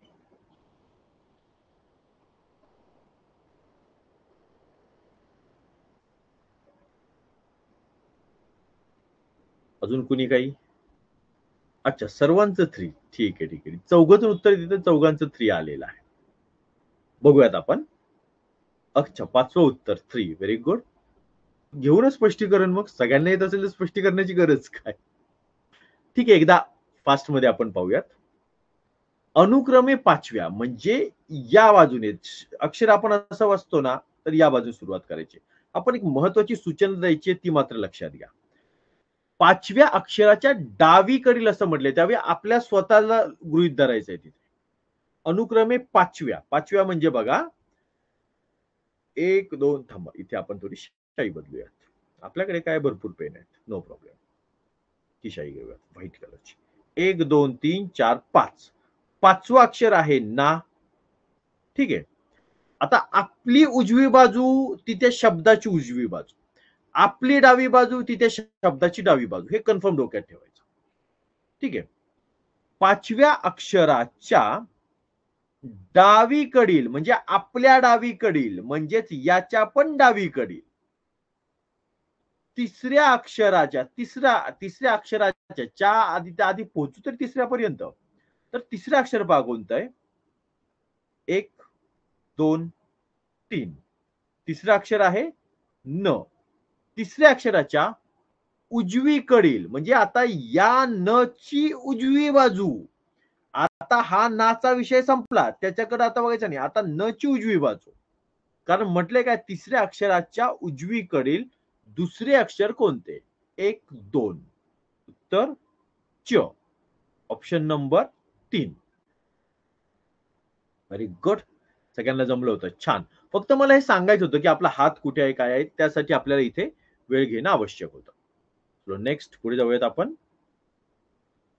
अजून कुणी काही? अच्छा, सर्वांचं 3. ठीक आहे, ठीक आहे. चौघांचं उत्तर देतं, चौघांचं 3 आलेलं आहे. बघूयात आपण. अच्छा, 5वं उत्तर 3. Very good. घेऊ ना स्पष्टीकरण मग. सगळ्यांना येत असेल तर स्पष्टीकरणाची गरज काय? ठीक आहे, एकदा फास्ट मध्ये आपण पाहूयात. अनुक्रमे 5व्या म्हणजे या बाजूने अक्षर आपण असं वाचतो ना, तर या बाजूने सुरुवात करायची. आपण एक महत्वाची सूचना द्यायची, ती मात्र लक्षात घ्या. 5व्या अक्षराच्या डावीकडील असं म्हटले, त्यावेळी आपल्या स्वतःला गृहीत धरायचंय तिथे. अनुक्रमे 5व्या म्हणजे बघा 1 2 थांबा, इथे आपण थोडी शाई बदलूयात. आपल्याकडे काय भरपूर पेन आहेत, नो प्रॉब्लेम. ती शाई घेऊयात व्हाईट कलरची. 1 2 3 4 5. 5वं अक्षर आहे ना. ठीक आहे. आता आपली उजवी बाजू तिथे शब्दाची उजवी बाजू, आपली डावी बाजू तिथे शब्दाची डावी बाजू, हे कन्फर्म डोक्यात ठेवायचं. ठीक आहे. 5व्या अक्षराच्या डावीकडील म्हणजे आपल्या डावीकडील म्हणजेच याच्या पण डावीकडील 3ऱ्या अक्षराच्या तिसऱ्या अक्षराच्या च्या आधी पोहोचू तर 3ऱ्यापर्यंत. तर 3रं अक्षर पहा कोणतं आहे? 1 2 3. 3रं अक्षर आहे न. 3ऱ्या अक्षराच्या उजवीकडील म्हणजे आता या न ची उजवी बाजू. आता हा नाचा विषय संपला, त्याच्याकडे आता बघायचं नाही. आता न ची उजवी बाजू, कारण म्हटले काय 3ऱ्या अक्षराच्या उजवीकडील दुसरे अक्षर कोणते? 1 2. उत्तर च. Option number 3. Very good. सगळ्यांना जमलं होतं, छान. फक्त मला हे सांगायचं होतं की आपला हात कुठे आहे, काय आहे, त्यासाठी आपल्याला इथे वेळ घेणं आवश्यक होतं. सो नेक्स्ट पुढे जाऊयात आपण.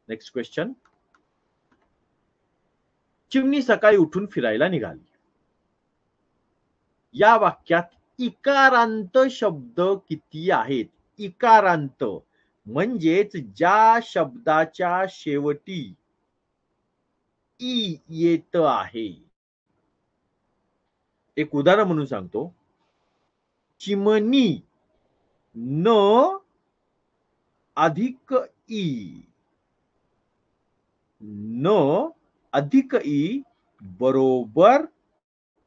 Next question. चिमणी सकाळी उठून फिरायला निघाली. या वाक्यात इकारांत शब्द किती आहेत? इकारांत म्हणजेच ज्या शब्दाच्या शेवटी ई येत आहे. एक उदाहरण म्हणून सांगतो. चिमणी न अधिक ई, न अधिक ई बरोबर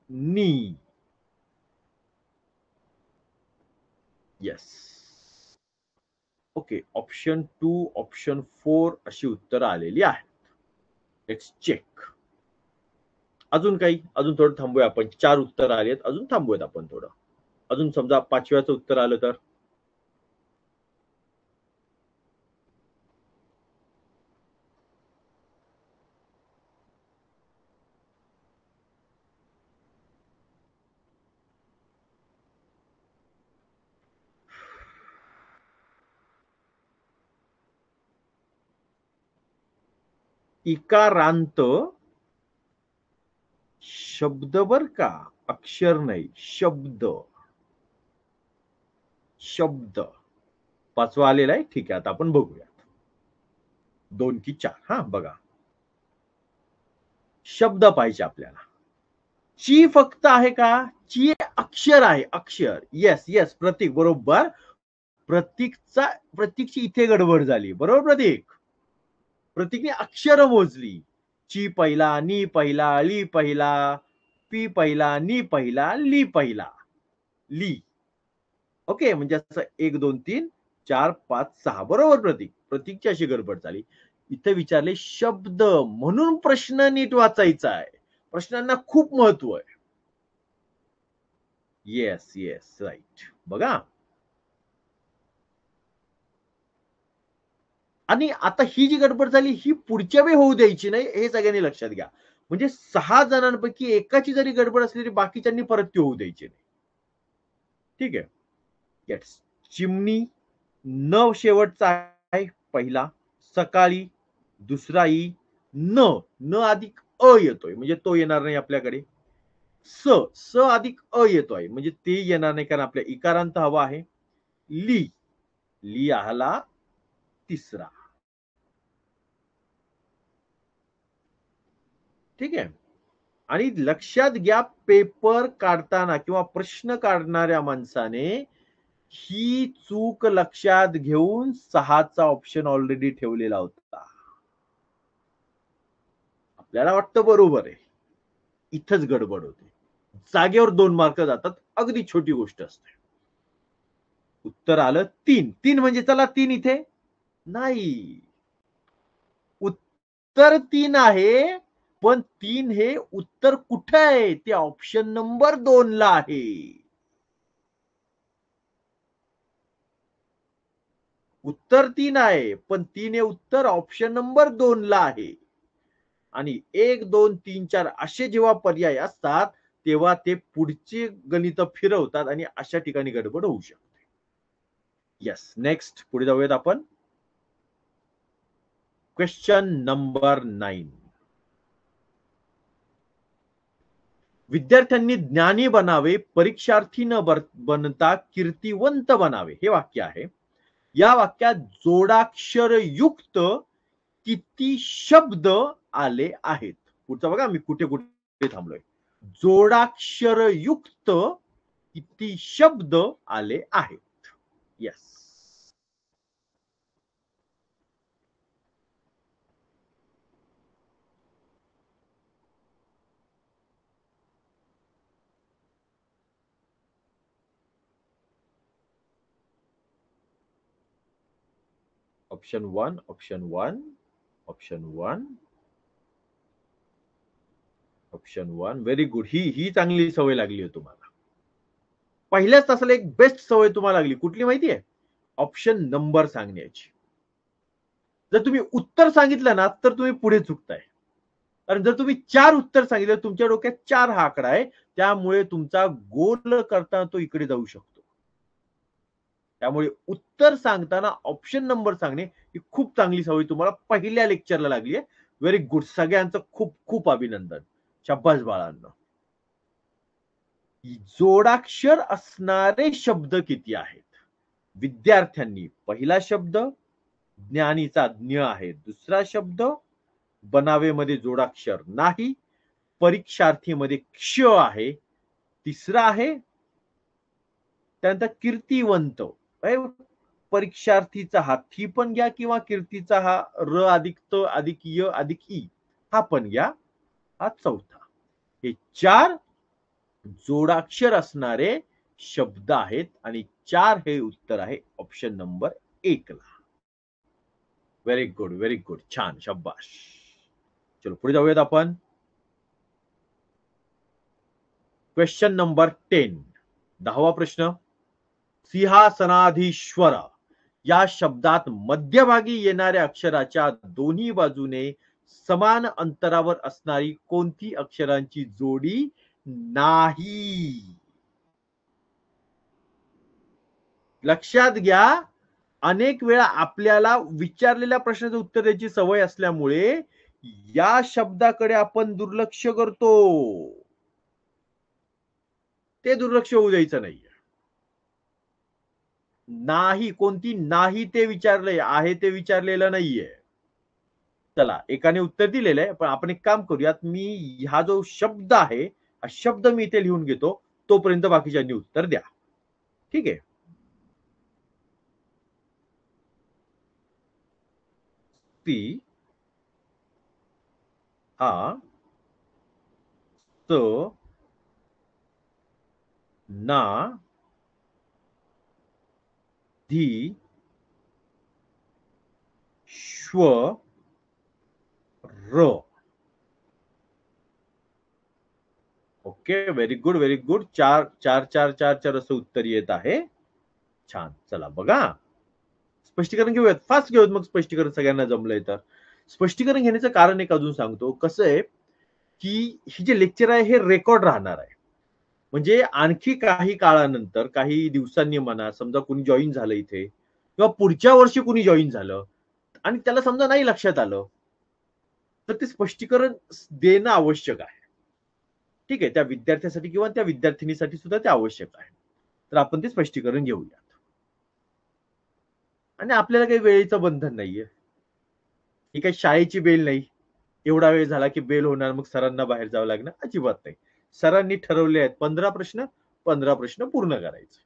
नी. येस. ओके. ऑप्शन 2, ऑप्शन 4 अशी उत्तर आलेली आहेत. Let's check. अजून काही? अजून थोडं थांबूया आपण. 4 उत्तर आलेत, अजून थांबूयात आपण थोडं. अजून समजा 5व्याचं उत्तर आलं तर? इकारांत शब्द बर का, अक्षर नाही, शब्द. शब्द 5वा आलेला आहे. ठीक आहे, आता आपण बघूयात. 2 की 4. हा बघा, शब्द पाहिजे आपल्याला. ची फक्त आहे का? ची अक्षर आहे, अक्षर. येस येस प्रतीक, बरोबर. प्रतीकची इथे गडबड झाली, बरोबर प्रतीक. प्रतीकने अक्षर मोजली. ची पहिला, नी पहिला, ली पहिला, पी पहिला, नी पहिला, ली पहिला. ली. ओके, म्हणजे असं 1 2 3 4 5 6 बरोबर प्रतीक. प्रतीकची अशी गडबड झाली. इथे विचारले शब्द म्हणून प्रश्न नीट वाचायचा आहे. प्रश्नांना खूप महत्व आहे. Yes, yes, right. बघा. आणि आता ही जी गडबड झाली ही पुढच्या वेळी होऊ द्यायची नाही हे सगळ्यांनी लक्षात घ्या. म्हणजे 6 जणांपैकी एकाची जरी गडबड असली तरी बाकीच्यांनी परत ती होऊ द्यायची नाही. ठीक आहे. येस. चिमणी न शेवटचा आहे पहिला. सकाळी दुसरा ई. न न अधिक अ येतोय म्हणजे तो येणार नाही आपल्याकडे. स स अधिक अ येतोय म्हणजे ते येणार नाही कारण आपल्या इकारांत हवा आहे. ली ली आला तिसरा. ठीक आहे. आणि लक्षात घ्या पेपर काढताना किंवा प्रश्न काढणाऱ्या माणसाने ही चूक लक्षात घेऊन 6चा ऑप्शन ऑलरेडी ठेवलेला होता. आपल्याला वाटतं बरोबर आहे. इथंच गडबड होते. जागेवर 2 मार्क जातात. अगदी छोटी गोष्ट असते. उत्तर आलं 3. 3 म्हणजे चला 3 इथे? नाही. उत्तर 3 आहे. पण 3 हे उत्तर कुठे आहे? ते ऑप्शन नंबर 2 ला आहे. उत्तर 3 आहे. पण 3 हे उत्तर ऑप्शन नंबर 2 ला आहे. आणि 1 2 3 4 असे जेव्हा पर्याय असतात तेव्हा ते पुढची गणित फिरवतात आणि अशा ठिकाणी गडबड होऊ शकते. येस, नेक्स्ट पुढे जाऊयात आपण. Question number 9. विद्यार्थ्यांनी ज्ञानी बनावे, परीक्षार्थी न बनता कीर्तिवंत बनावे हे वाक्य आहे. या वाक्यात जोडाक्षरयुक्त किती शब्द आले आहेत? पुढचं बघा मी कुठे कुठे थांबलोय. जोडाक्षरयुक्त किती शब्द आले आहेत? Yes. Option 1, option 1, option 1, option 1. Very good. ही चांगली सवय लागली आहे तुम्हाला. पहिल्याच तासाला एक बेस्ट सवय तुम्हाला लागली. कुठली माहिती आहे? ऑप्शन नंबर सांगण्याची. जर तुम्ही उत्तर सांगितलं ना तर तुम्ही पुढे चुकताय. कारण जर तुम्ही 4 उत्तर सांगितलं तुमच्या डोक्यात 4 हा आकडा आहे. त्यामुळे तुमचा गोल करताना तो इकडे जाऊ शकतो. त्यामुळे उत्तर सांगताना ऑप्शन नंबर सांगणे ही खूप चांगली सवय तुम्हाला पहिल्या लेक्चरला लागली आहे. Very good. सगळ्यांचं खूप खूप अभिनंदन. शाब्बास बाळांनो. जोडाक्षर असणारे शब्द किती आहेत? विद्यार्थ्यांनी पहिला शब्द, ज्ञानीचा ज्ञ आहे दुसरा शब्द, बनावेमध्ये जोडाक्षर नाही, परीक्षार्थीमध्ये क्ष आहे तिसरा आहे, त्यानंतर कीर्तिवंत. परीक्षार्थीचा हा थी पण घ्या किंवा कीर्तीचा हा र अधिक त अधिक य अधिक ई हा पण घ्या. हा चौथा. हे 4 जोडाक्षर असणारे शब्द आहेत आणि 4 हे उत्तर आहे ऑप्शन नंबर 1 ला. Very good, very good. छान, शाब्बास. चलो पुढे जाऊयात आपण. Question number 10. 10वा प्रश्न. सिंहासनाधीश्वर या शब्दात मध्यभागी येणाऱ्या अक्षराच्या दोन्ही बाजूने समान अंतरावर असणारी कोणती अक्षरांची जोडी नाही? लक्षात घ्या. अनेक वेळा आपल्याला विचारलेल्या प्रश्नाचं उत्तर द्यायची सवय असल्यामुळे या शब्दाकडे आपण दुर्लक्ष करतो. ते दुर्लक्ष होऊ द्यायचं नाही. नाही कोणती नाही ते विचारलंय, आहे ते विचारलेलं नाहीये. चला एकाने उत्तर दिलेलं आहे पण आपण एक काम करूयात. मी हा जो शब्द आहे हा शब्द मी इथे लिहून घेतो. तोपर्यंत बाकीच्यांनी उत्तर द्या. ठीक आहे. ती हा स ना धी, श्व, र. Okay, very good very good. 4 असं उत्तर येत आहे. छान. चला बघा, स्पष्टीकरण घेऊयात, फास्ट घेऊयात मग स्पष्टीकरण सगळ्यांना जमलंय तर. स्पष्टीकरण घेण्याचं कारण एक अजून सांगतो. कसं आहे की ही जे लेक्चर आहे हे रेकॉर्ड राहणार आहे. म्हणजे आणखी काही काळानंतर, काही दिवसांनी म्हणा, समजा कुणी जॉईन झालं इथे किंवा पुढच्या वर्षी कुणी जॉईन झालं आणि त्याला समजा नाही लक्षात आलं, तर ते स्पष्टीकरण देणं आवश्यक आहे. ठीक आहे, त्या विद्यार्थ्यासाठी किंवा त्या विद्यार्थिनीसाठी सुद्धा ते आवश्यक आहे. तर आपण ते स्पष्टीकरण घेऊयात. आणि आपल्याला काही वेळेचं बंधन नाहीये. ही काही शाळेची बेल नाही. एवढा वेळ झाला की बेल होणार, मग सरांना बाहेर जावं लागणार, अजिबात नाही. सरांनी ठरवले आहेत 15 प्रश्न, 15 प्रश्न पूर्ण करायचे.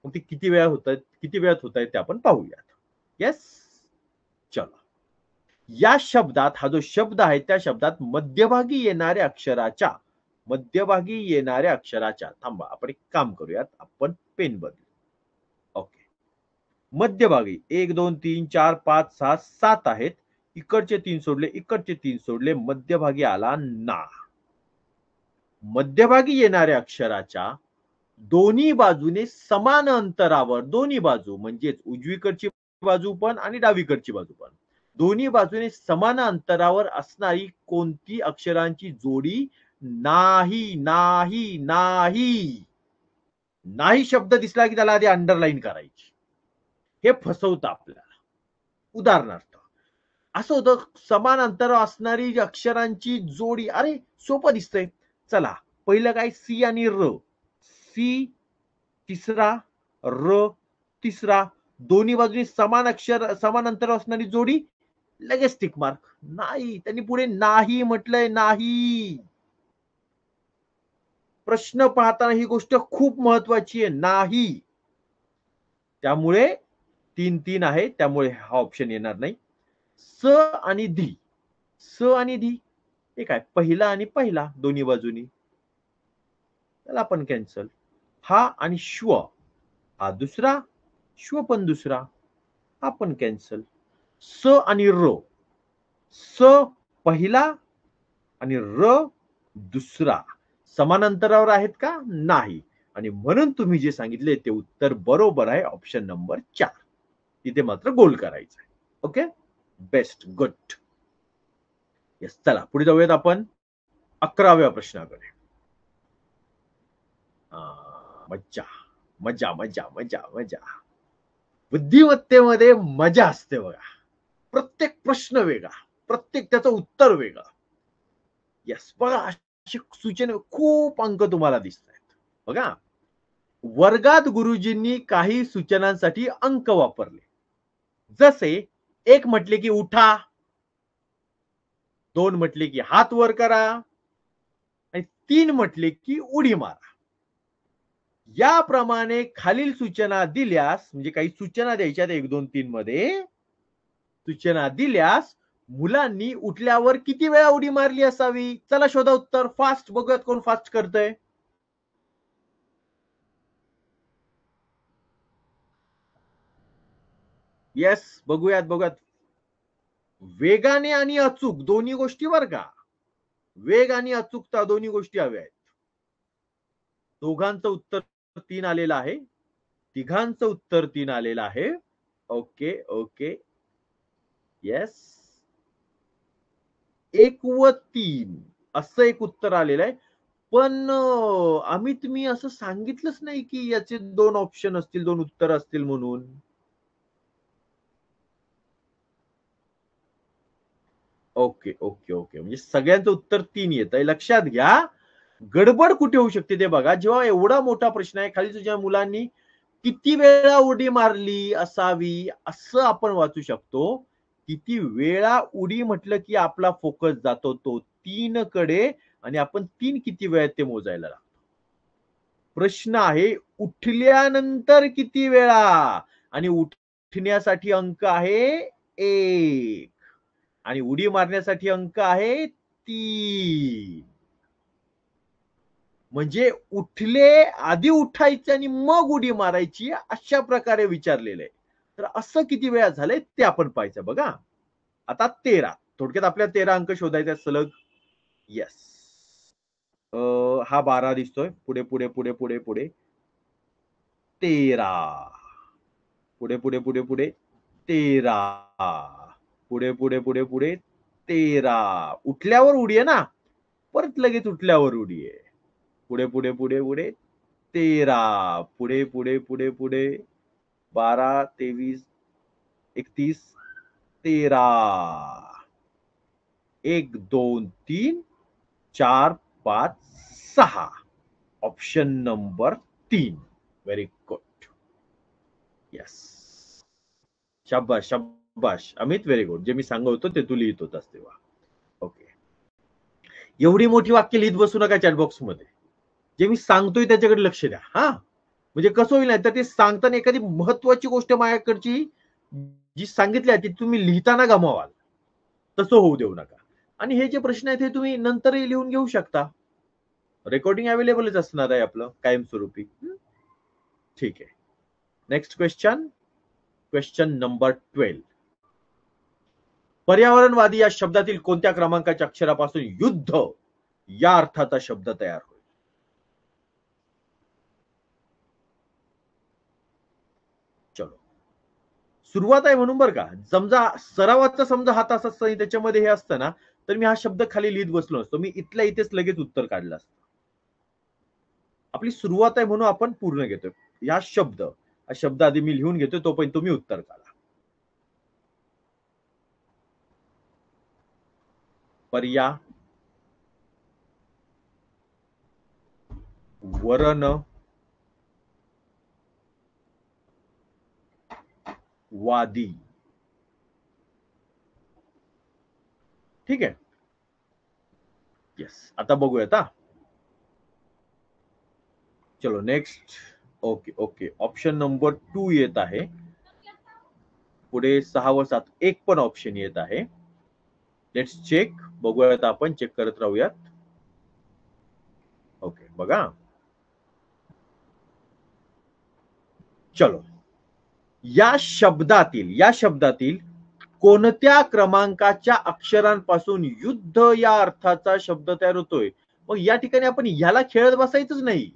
मग ते किती वेळा होत आहेत, किती वेळात होत आहेत ते आपण पाहूयात. येस, चला. या शब्दात, हा जो शब्द आहे त्या शब्दात मध्यभागी येणाऱ्या अक्षराच्या, मध्यभागी येणाऱ्या अक्षराच्या, थांबा आपण एक काम करूयात, आपण पेन बदलू. ओके, मध्यभागी 1 2 3 4 5 6 7 आहेत. इकडचे 3 सोडले, इकडचे 3 सोडले, मध्यभागी आला ना. मध्यभागी येणाऱ्या अक्षराच्या दोन्ही बाजूने समान अंतरावर, दोन्ही बाजू म्हणजेच उजवीकडची बाजू पण आणि डावीकडची बाजू पण, दोन्ही बाजूने समान अंतरावर असणारी कोणती अक्षरांची जोडी नाही नाही नाही. नाही शब्द दिसला की त्याला आधी अंडरलाईन करायची. हे फसवतं आपल्याला. उदाहरणार्थ असं होतं, समान अंतरावर असणारी अक्षरांची जोडी, अरे सोपं दिसतंय. चला, पहिलं काय, सी आणि र. सी तिसरा, र तिसरा, दोन्ही बाजूनी समान अक्षर, समान अंतरावर असणारी जोडी, लगेच टिक मार्क. नाही, त्यांनी पुढे नाही म्हटलंय. नाही, प्रश्न पाहताना ही गोष्ट खूप महत्वाची आहे. नाही, त्यामुळे 3-3 आहे, त्यामुळे हा ऑप्शन येणार नाही. स आणि धी, स आणि धी हे काय, पहिला आणि पहिला दोन्ही बाजूनी, त्याला आपण कॅन्सल. हा आणि श्व, हा दुसरा, श्व पण दुसरा, हा पण कॅन्सल. स आणि र, स पहिला आणि र दुसरा, समान अंतरावर आहेत का, नाही. आणि म्हणून तुम्ही जे सांगितले ते उत्तर बरोबर आहे, ऑप्शन नंबर 4. तिथे मात्र गोल करायचं आहे. Okay, best, good. येस, चला पुढे जाऊयात आपण 11व्या प्रश्नाकडे. मज्जा मजा मजा मजा मजा, बुद्धिमत्तेमध्ये मजा असते बघा. प्रत्येक प्रश्न वेगळा, प्रत्येक त्याचं उत्तर वेगळं. येस, बघा अशी सूचना, खूप अंक तुम्हाला दिसत आहेत बघा. वर्गात गुरुजींनी काही सूचनांसाठी अंक वापरले. जसे 1 म्हटले की उठा, 2 म्हटले की हात वर करा आणि 3 म्हटले की उडी मारा. याप्रमाणे खालील सूचना दिल्यास, म्हणजे काही सूचना द्यायच्यात 1 2 3 मध्ये सूचना दिल्यास मुलांनी उठल्यावर किती वेळा उडी मारली असावी. चला शोधा उत्तर, फास्ट बघूयात कोण फास्ट करतंय. येस, बघूयात बघूयात. वेगाने आणि अचूक दोन्ही गोष्टी बर का, वेग आणि अचूकता दोन्ही गोष्टी हव्या आहेत. दोघांचं उत्तर 3 आलेलं आहे, तिघांचं उत्तर 3 आलेलं आहे. ओके ओके, येस, 1 व 3 असं एक उत्तर आलेलं आहे. पण आम्ही, तुम्ही असं सांगितलंच नाही की याचे 2 ऑप्शन असतील, 2 उत्तर असतील म्हणून. ओके ओके ओके, म्हणजे सगळ्यांचं उत्तर 3 येत आहे. लक्षात घ्या, गडबड कुठे होऊ शकते ते बघा. जेव्हा एवढा मोठा प्रश्न आहे, खाली तुझ्या मुलांनी किती वेळा उडी मारली असावी असं आपण वाचू शकतो. किती वेळा उडी म्हटलं की आपला फोकस जातो तो 3 कडे आणि आपण 3 किती वेळा ते मोजायला लागतो. प्रश्न आहे उठल्यानंतर किती वेळा, आणि उठण्यासाठी अंक आहे 1 आणि उडी मारण्यासाठी अंक आहे 3. म्हणजे उठले आधी उठायचे आणि मग उडी मारायची अशा प्रकारे विचारलेलं आहे. तर असं किती वेळा झालंय ते आपण पाहायचं बघा. आता 13 थोडक्यात आपल्या 13 अंक शोधायचे सलग. येस. हा 12 दिसतोय. पुढे पुढे पुढे पुढे पुढे 13 पुढे पुढे पुढे पुढे 13 पुढे पुढे पुढे पुढे 13 उठल्यावर उडी आहे ना, परत लगेच उठल्यावर उडी आहे. पुढे पुढे पुढे पुढे 13 पुढे पुढे पुढे पुढे 12 23 31 13 1 2 3 4 5 6 option number 3. Very good. Yes. शाबाश शाबाश अमित, व्हेरी गुड. जे मी सांगत होतो ते तू लिहित होतास तेव्हा. ओके. एवढी मोठी वाक्य लिहित बसू नका चॅटबॉक्स मध्ये. जे मी सांगतोय त्याच्याकडे लक्ष द्या. हा म्हणजे कसं होईल तर ते सांगताना एखादी महत्वाची गोष्ट माझ्याकडची जी सांगितली आहे ती तुम्ही लिहिताना गमावाल. तसं होऊ देऊ नका. आणि हे जे प्रश्न आहेत हे तुम्ही नंतरही लिहून घेऊ शकता. रेकॉर्डिंग अवेलेबलच असणार आहे आपलं कायमस्वरूपी. ठीक आहे. Next question. Question number 12. पर्यावरणवादी या शब्दातील कोणत्या क्रमांकाच्या अक्षरापासून युद्ध या अर्थाचा शब्द तयार होईल? चलो. सुरुवात आहे म्हणून बरं का. समजा सरावाचा समजा हात असा त्याच्यामध्ये हे असतं ना, तर मी हा शब्द खाली लिहित बसलो असतो. मी इथल्या इथेच लगेच उत्तर काढलं असतं. आपली सुरुवात आहे म्हणून आपण पूर्ण घेतोय. हा शब्द आधी मी लिहून घेतोय, तोपर्यंत तुम्ही उत्तर काढा. पर्या वरण वादी. ठीक आहे. येस. आता बघूयात हा. चलो next. Okay okay. Option number 2 येत आहे. पुढे 6 व 7 एक पण ऑप्शन येत आहे. Let's check. बघूयात आपण चेक करत राहूयात. ओके बघा. चलो. या शब्दातील कोणत्या क्रमांकाच्या अक्षरांपासून युद्ध या अर्थाचा शब्द तयार होतोय? मग या ठिकाणी आपण ह्याला खेळत बसायचंच नाही.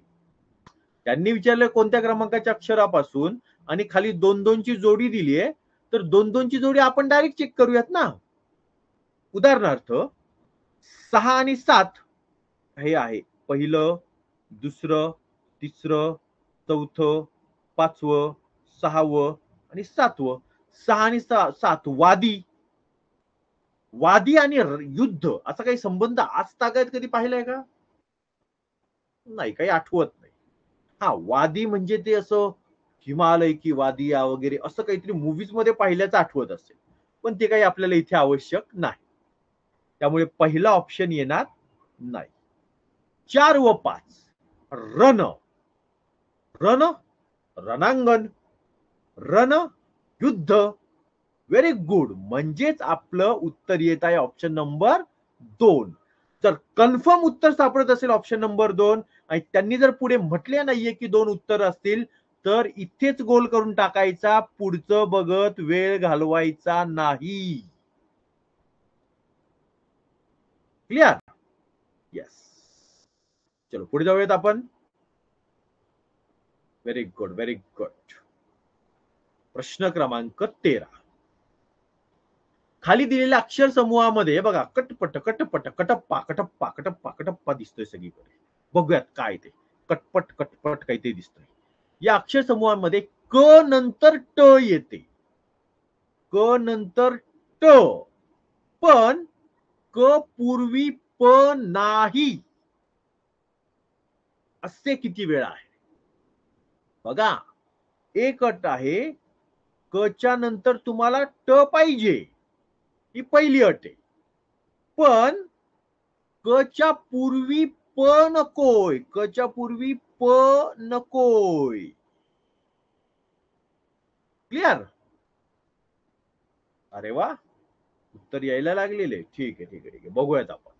त्यांनी विचारलं कोणत्या क्रमांकाच्या अक्षरापासून आणि खाली 2-2 ची जोडी दिली आहे, तर 2-2 ची जोडी आपण डायरेक्ट चेक करूयात ना. उदाहरणार्थ 6 आणि 7 हे आहे पहिलं, दुसरं, तिसरं, चौथं, 5वं, 6वं आणि 7वं. 6 आणि 7 वादी. वादी आणि युद्ध असा काही संबंध आज तागायत कधी पाहिलाय का? नाही, काही आठवत नाही. हा वादी म्हणजे ते असं हिमालय की वादिया वगैरे असं काहीतरी मूवीज मध्ये पाहिल्याचं आठवत असेल, पण ते काही आपल्याला इथे आवश्यक नाही. त्यामुळे पहिला ऑप्शन येणार नाही. 4 व 5 रण. रण रणांगण. रण युद्ध. Very good. म्हणजेच आपलं उत्तर येत आहे ऑप्शन नंबर 2. जर कन्फर्म उत्तर सापडत असेल ऑप्शन नंबर 2 आणि त्यांनी जर पुढे म्हटले नाहीये की 2 उत्तर असतील, तर इथेच गोल करून टाकायचा. पुढचं बघत वेळ घालवायचा नाही. क्लिअर? येस. चलो पुढे जाऊयात आपण. Very good very good. प्रश्न क्रमांक 13. खाली दिलेल्या अक्षर समूहामध्ये बघा कटपट कटपट कटप्पा कटप्पा कटप्पा कटप्पा दिसतोय सगळीकडे. बघूयात काय ते. कटपट कटपट काही ते दिसतंय. या अक्षर समूहामध्ये क नंतर ट येते. क नंतर ट. पण क पूर्वी प नाही. असे किती वेळा आहे? बघा. एक अट आहे. क च्या नंतर तुम्हाला ट पाहिजे. ही पहिली अट आहे. पण क च्या पूर्वी प नकोय. क च्या पूर्वी प नकोय. क्लिअर? अरे वा. उत्तर यायला लागलेले. ठीक आहे ठीक आहे ठीक आहे. बघूयात आपण.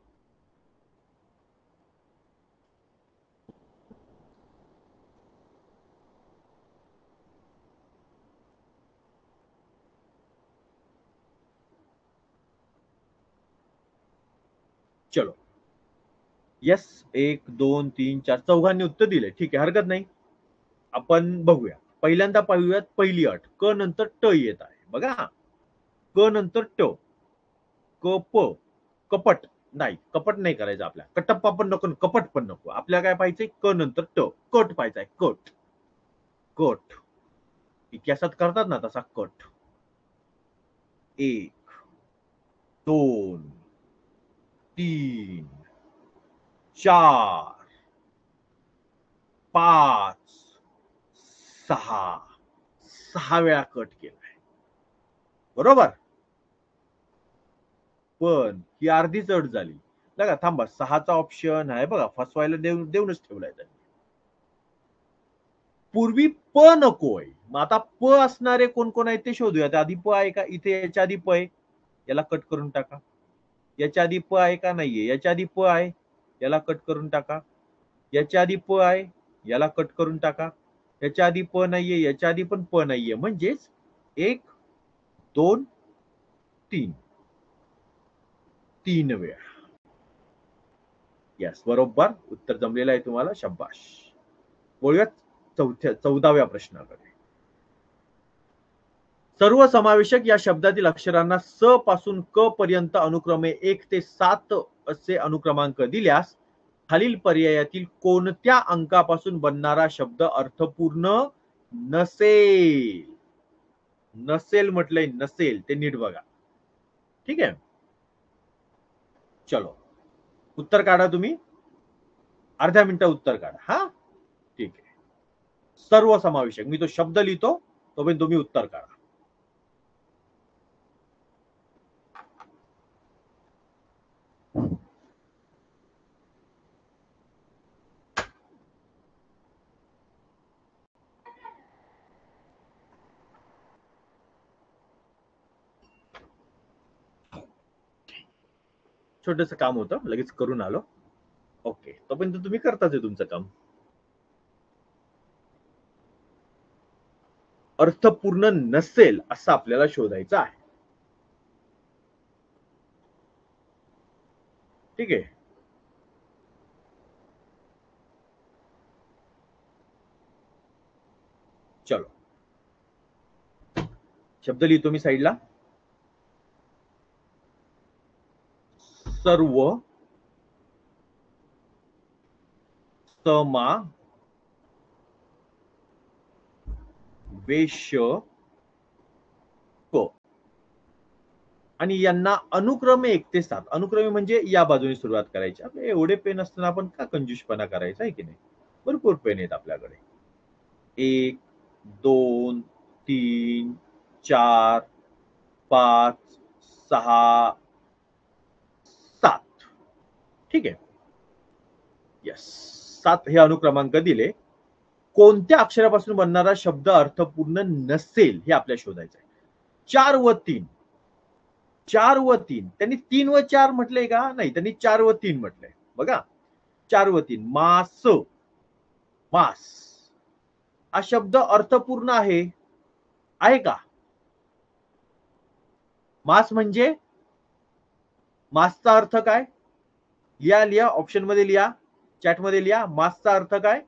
चलो येस, 1 2 3 4 चौघांनी उत्तर दिले. ठीक आहे, हरकत नाही. आपण बघूया. पहिल्यांदा पाहूयात पहिली अट. क नंतर ट येत आहे. बघा, क नंतर ट, क प, कपट नाही, कपट नाही करायचं आपल्या. कटप्पा पण नको, कपट पण नको. आपल्याला काय पाहिजे? क नंतर ट, कट पाहिजे. Cut, cut. इतिहासात करतात ना तसा कट. 1 2 3 4 5 6 6 वेळा कट केलाय. बरोबर? पण ही अर्धीच अट झाली. बघा थांबा, 6चा ऑप्शन आहे बघा, फसवायला देऊनच ठेवलाय त्यांनी. पूर्वी प नकोय. मग आता प असणारे कोण कोण आहेत ते शोधूया. आधी प आहे का? इथे याच्या आधी प आहे. याला कट करून टाका. याच्या आधी प आहे का? नाहीये. याच्या आधी प आहे. याला कट करून टाका. याच्या आधी प आहे. याला कट करून टाका. याच्या आधी प नाहीये. याच्या आधी पण प नाहीये. म्हणजेच 1 2 3 3 वेळा. येस, बरोबर उत्तर जमलेलं आहे तुम्हाला. शाबाश. बोलूयात 14व्या प्रश्नाकडे. सर्वसमावेशक या शब्दातील अक्षरांना स पासून क पर्यंत अनुक्रमे 1 ते 7 असे अनुक्रमांक दिल्यास खालील पर्यायातील कोणत्या अंकापासून बनणारा शब्द अर्थपूर्ण नसेल? नसेल म्हटलंय, नसेल ते नीट बघा. ठीक आहे, चलो उत्तर काढा तुम्ही. अर्ध्या मिनिटं उत्तर काढा. हा, ठीक आहे. सर्वसमावेशक, मी तो शब्द लिहितो तोपर्यंत तुम्ही उत्तर काढा. छोटस काम होतं, लगेच करून आलो. ओके, तोपर्यंत तुम्ही करताच आहे तुमचं काम. अर्थपूर्ण नसेल असं आपल्याला शोधायचं आहे. ठीक आहे, चलो शब्द लिहितो मी साईडला. सर्व समा वेश क आणि यांना अनुक्रमे 1 ते 7. अनुक्रमे म्हणजे या बाजूने सुरुवात करायची. आपले एवढे पेन असताना आपण का कंजूसपणा करायचा आहे की नाही? भरपूर पेन आहेत आपल्याकडे. 1 2 3 4 5 6 7. ठीक आहे, येस, 7 हे अनुक्रमांक दिले. कोणत्या अक्षरापासून बनणारा शब्द अर्थपूर्ण नसेल हे आपल्याला शोधायचं आहे. 4 व 3, 4 व 3, त्यांनी 3 व 4 म्हटलंय का? नाही, त्यांनी 4 व 3 म्हटलंय. बघा, 4 व 3, मास, मास हा शब्द अर्थपूर्ण आहे का? मास म्हणजे मासचा अर्थ काय? लिहा लिहा, ऑप्शन मध्ये लिहा, चॅट मध्ये लिहा. मासचा अर्थ काय?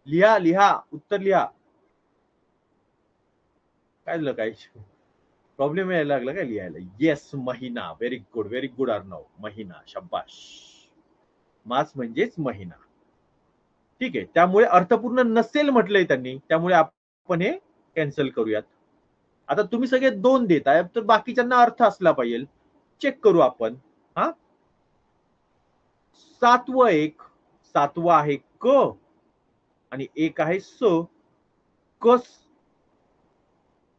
लिहा लिहा, उत्तर लिहा. काय झालं? काय प्रॉब्लेम यायला लागला काय लिहायला? येस, महिना. Very good, very good Arnav. महिना, शाबाश. मास म्हणजेच महिना. ठीक आहे, त्यामुळे अर्थपूर्ण नसेल म्हटलंय त्यांनी, त्यामुळे आपण हे कॅन्सल करूयात. आता तुम्ही सगळे 2 देताय, तर बाकीच्यांना अर्थ असला पाहिजे. चेक करू आपण. हा, 7व 1, 7व आहे क आणि 1 आहे स. कस,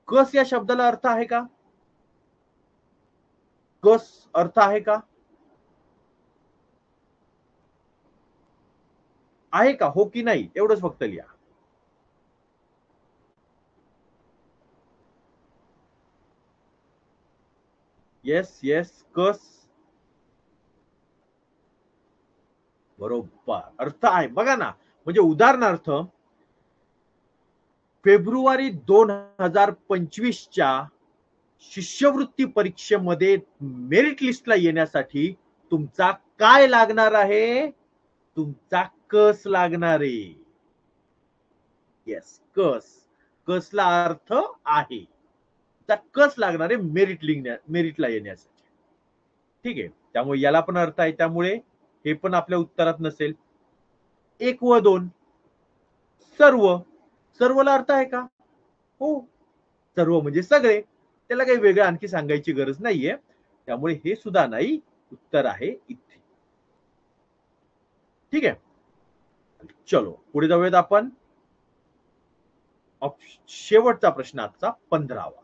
कस या शब्दाला अर्थ आहे का? कस अर्थ आहे का? आहे का? हो की नाही एवढंच फक्त लिहा. येस येस, कस बरोबर अर्थ आहे. बघा ना, म्हणजे उदाहरणार्थ फेब्रुवारी 2025च्या शिष्यवृत्ती परीक्षेमध्ये मेरिट लिस्टला येण्यासाठी तुमचा काय लागणार आहे? तुमचा कस लागणार आहे. येस, कसला अर्थ आहे, कस लागणार आहे मेरिटला येण्यासाठी. ठीक आहे, त्यामुळे याला पण अर्थ आहे, त्यामुळे हे पण आपल्या उत्तरात नसेल. 1 व 2 सर्वला अर्थ आहे का? हो, सर्व म्हणजे सगळे, त्याला काही वेगळं आणखी सांगायची गरज नाहीये, त्यामुळे हे सुद्धा नाही, उत्तर आहे इथे. ठीक आहे, चलो पुढे जाऊयात आपण. शेवटचा प्रश्न आजचा 15वा.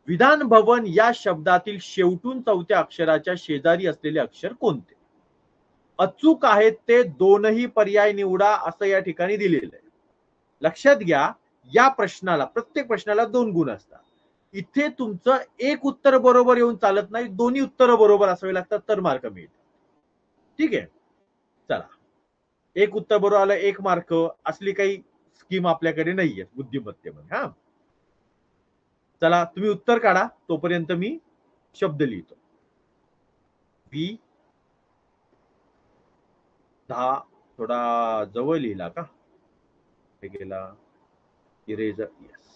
विधान भवन या शब्दातील शेवटून चौथ्या अक्षराच्या शेजारी असलेले अक्षर कोणते? अचूक आहेत ते दोनही पर्याय निवडा असं या ठिकाणी दिलेलं आहे. लक्षात घ्या, या प्रश्नाला, प्रत्येक प्रश्नाला 2 गुण असतात. इथे तुमचं एक उत्तर बरोबर येऊन चालत नाही, दोन्ही उत्तर बरोबर असावे लागतात तर मार्क मिळतात. ठीक आहे, चला, एक उत्तर बरोबर आलं 1 मार्क, असली काही स्कीम आपल्याकडे नाहीये बुद्धिमत्तेमध्ये. हा, चला तुम्ही उत्तर काढा, तोपर्यंत मी शब्द लिहितो. बी 10 थोडा जवळ लिहिला का? हे गेला इरेजर. येस,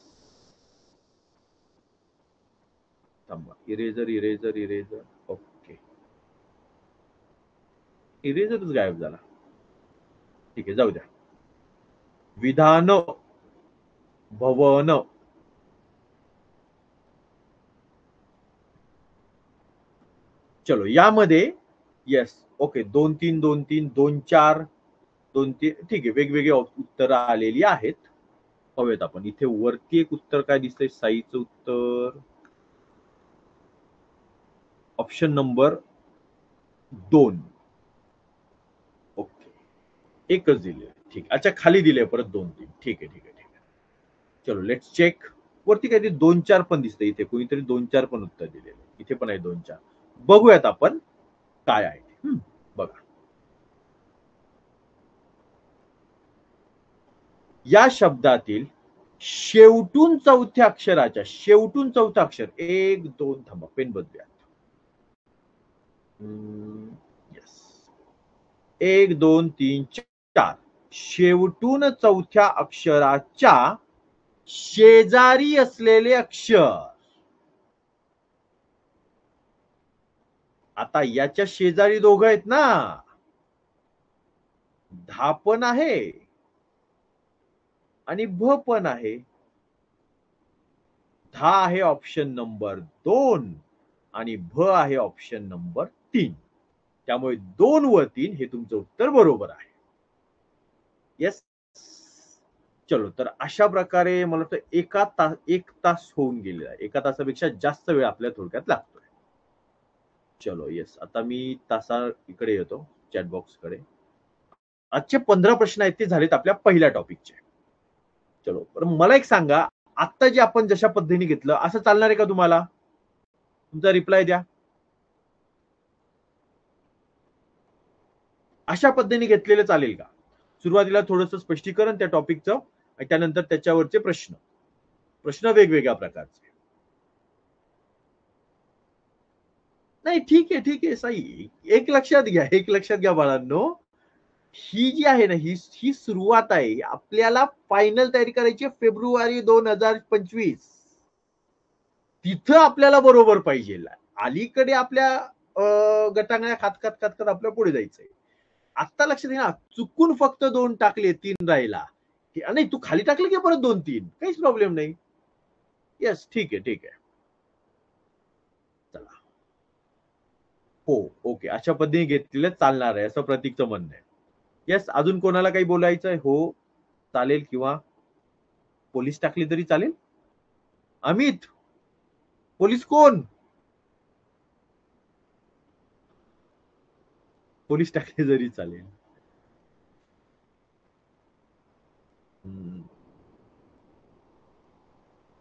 थांबा, इरेजर. ओके, इरेजरच गायब झाला. ठीक आहे, जाऊ द्या. विधान भवन चलो यामध्ये येस, ओके, 2-3 2-3 2-4 2-3, ठीक आहे, वेगवेगळे उत्तरं आलेली आहेत. पाहूयात आपण. इथे वरती एक उत्तर काय दिसतंय, साईचं उत्तर ऑप्शन नंबर 2. ओके, एकच दिले. ठीक, अच्छा, खाली दिले परत 2-3. ठीक आहे. चलो लेट्स चेक. वरती काहीतरी 2-4 पण दिसतंय, इथे कोणीतरी 2-4 पण उत्तर दिलेलं, इथे पण आहे 2-4. बघूयात आपण काय आहे. बघा, या शब्दातील शेवटून चौथ्या अक्षराच्या, शेवटून चौथं अक्षर, 1 2, थांबा, पेन बदलूया. येस, 1 2 3 4 शेवटून चौथ्या अक्षराच्या शेजारी असलेले अक्षर. आता याच्या शेजारी दोघं आहेत ना, 10 पण आहे आणि भ पण आहे. 10 आहे ऑप्शन नंबर 2 आणि भ आहे ऑप्शन नंबर 3. त्यामुळे 2 व 3 हे तुमचं उत्तर बरोबर आहे. येस, चलो, तर अशा प्रकारे मला वाटतं 1 तास होऊन गेलेला आहे. 1 तासापेक्षा जास्त वेळ आपल्या थोडक्यात लागतोय. चलो, येस, आता मी तासा इकडे येतो, चॅट बॉक्स कडे. आजचे 15 प्रश्न आहेत ते झालेत आपल्या पहिल्या टॉपिकचे. चलो, पण मला एक सांगा, आता जे आपण जशा पद्धतीने घेतलं असं चालणार आहे का तुम्हाला? तुमचा रिप्लाय द्या. अशा पद्धतीने घेतलेलं चालेल का? सुरुवातीला थोडंसं स्पष्टीकरण त्या टॉपिकचं आणि त्यानंतर त्याच्यावरचे प्रश्न वेगवेगळ्या प्रकारचे. नाही, ठीक आहे साई, एक लक्षात घ्या बाळांनो, ही जी आहे ना, ही सुरुवात आहे. आपल्याला फायनल तयारी करायची फेब्रुवारी 2025. तिथं आपल्याला बरोबर पाहिजे. अलीकडे आपल्या गटांगळ्या खात आपल्या पुढे जायचंय. आता लक्षात घे ना, चुकून फक्त 2 टाकले, 3 राहिला. नाही, तू खाली टाकले की परत 2-3, काहीच प्रॉब्लेम नाही. येस, ठीक आहे. चला, हो, ओके, अशा पद्धतीने घेतलेलं चालणार आहे असं प्रतीकचं म्हणणं आहे. येस, अजून कोणाला काही बोलायचं आहे? हो, चालेल, किंवा पोलीस टाकली तरी चालेल. अमित, पोलीस कोण? पोलीस टाकले जरी चालेल.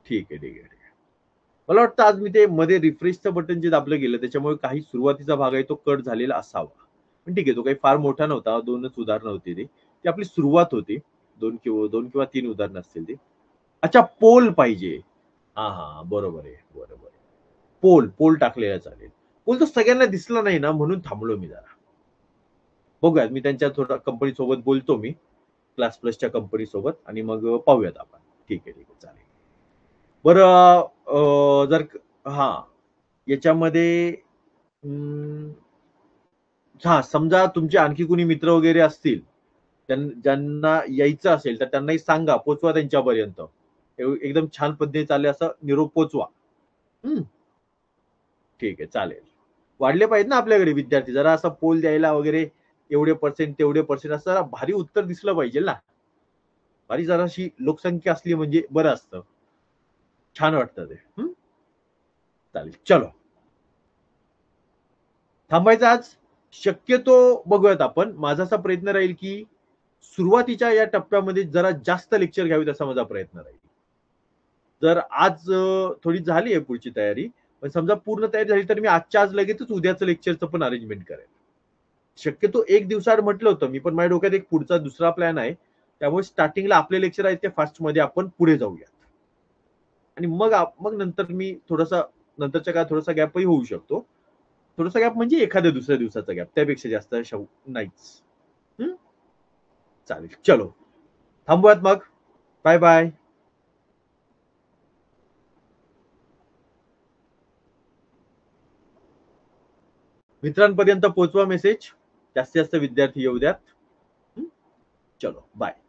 ठीक आहे. मला वाटतं आज मी ते मध्ये रिफ्रेशचं बटन जे दाबलं गेलं त्याच्यामुळे काही सुरुवातीचा भाग आहे तो कट झालेला असावा. पण ठीक आहे, तो काही फार मोठा नव्हता. 2च उदाहरणं होती ती आपली सुरुवात होती. दोन किंवा 3 उदाहरणं असतील ती. अच्छा, पोल पाहिजे. हां, बरोबर आहे. बरोबर आहे. पोल टाकलेला चालेल. पोल तर सगळ्यांना दिसला नाही ना, म्हणून थांबलो मी जरा. बघूयात, मी त्यांच्या थोडा कंपनीसोबत बोलतो मी. क्लास प्लसच्या कंपनीसोबत आणि मग पाहूयात आपण. ठीक आहे, चालेल. बरं, जर हां, याच्यामध्ये हां, समजा तुमचे आणखी कोणी मित्र वगैरे असतील, ज्यांना यायचं असेल, तर त्यांनाही सांगा, पोहोचवा त्यांच्यापर्यंत. एकदम छान पद्धतीने चालेल असा निरोप पोहोचवा. हं, ठीक आहे, चालेल. वाढले पाहिजेत ना आपल्याकडे विद्यार्थी. जरा असा पोल द्यायला वगैरे, एवढे पर्सेंट, तेवढे पर्सेंट असं जरा भारी उत्तर दिसलं पाहिजे ना. भारी जराशी लोकसंख्या असली म्हणजे बरं असतं. छान वाटतं ते. चालेल. चलो. थांबायचं आज? शक्यतो बघूयात आपण. माझा असा प्रयत्न राहील, की सुरुवातीच्या या टप्प्यामध्ये जरा जास्त लेक्चर घ्यावेत असा माझा प्रयत्न राहील. जर आज थोडी झाली आहे पुढची तयारी, पण समजा पूर्ण तयारी झाली तर मी आजच्या आज लगेचच उद्याचं लेक्चरचं पण अरेंजमेंट करेन. शक्यतो 1 दिवसाआड म्हटलं होतं मी, पण माझ्या डोक्यात एक पुढचा दुसरा प्लॅन आहे. त्यामुळे स्टार्टिंगला आपले लेक्चर आहेत ते फास्टमध्ये आपण पुढे जाऊयात. आणि मग नंतर मी नंतरच्या काळात थोडासा गॅपही होऊ शकतो. थोडासा गॅप म्हणजे एखाद्या दुसऱ्या दिवसाचा गॅप. त्यापेक्षा जास्त नाहीच. हं? चालेल. चलो. थांबूयात मग. Bye bye. मित्रांपर्यंत पोहोचवा मेसेज. जास्तीत जास्त विद्यार्थी येऊ द्यात. चलो, बाय.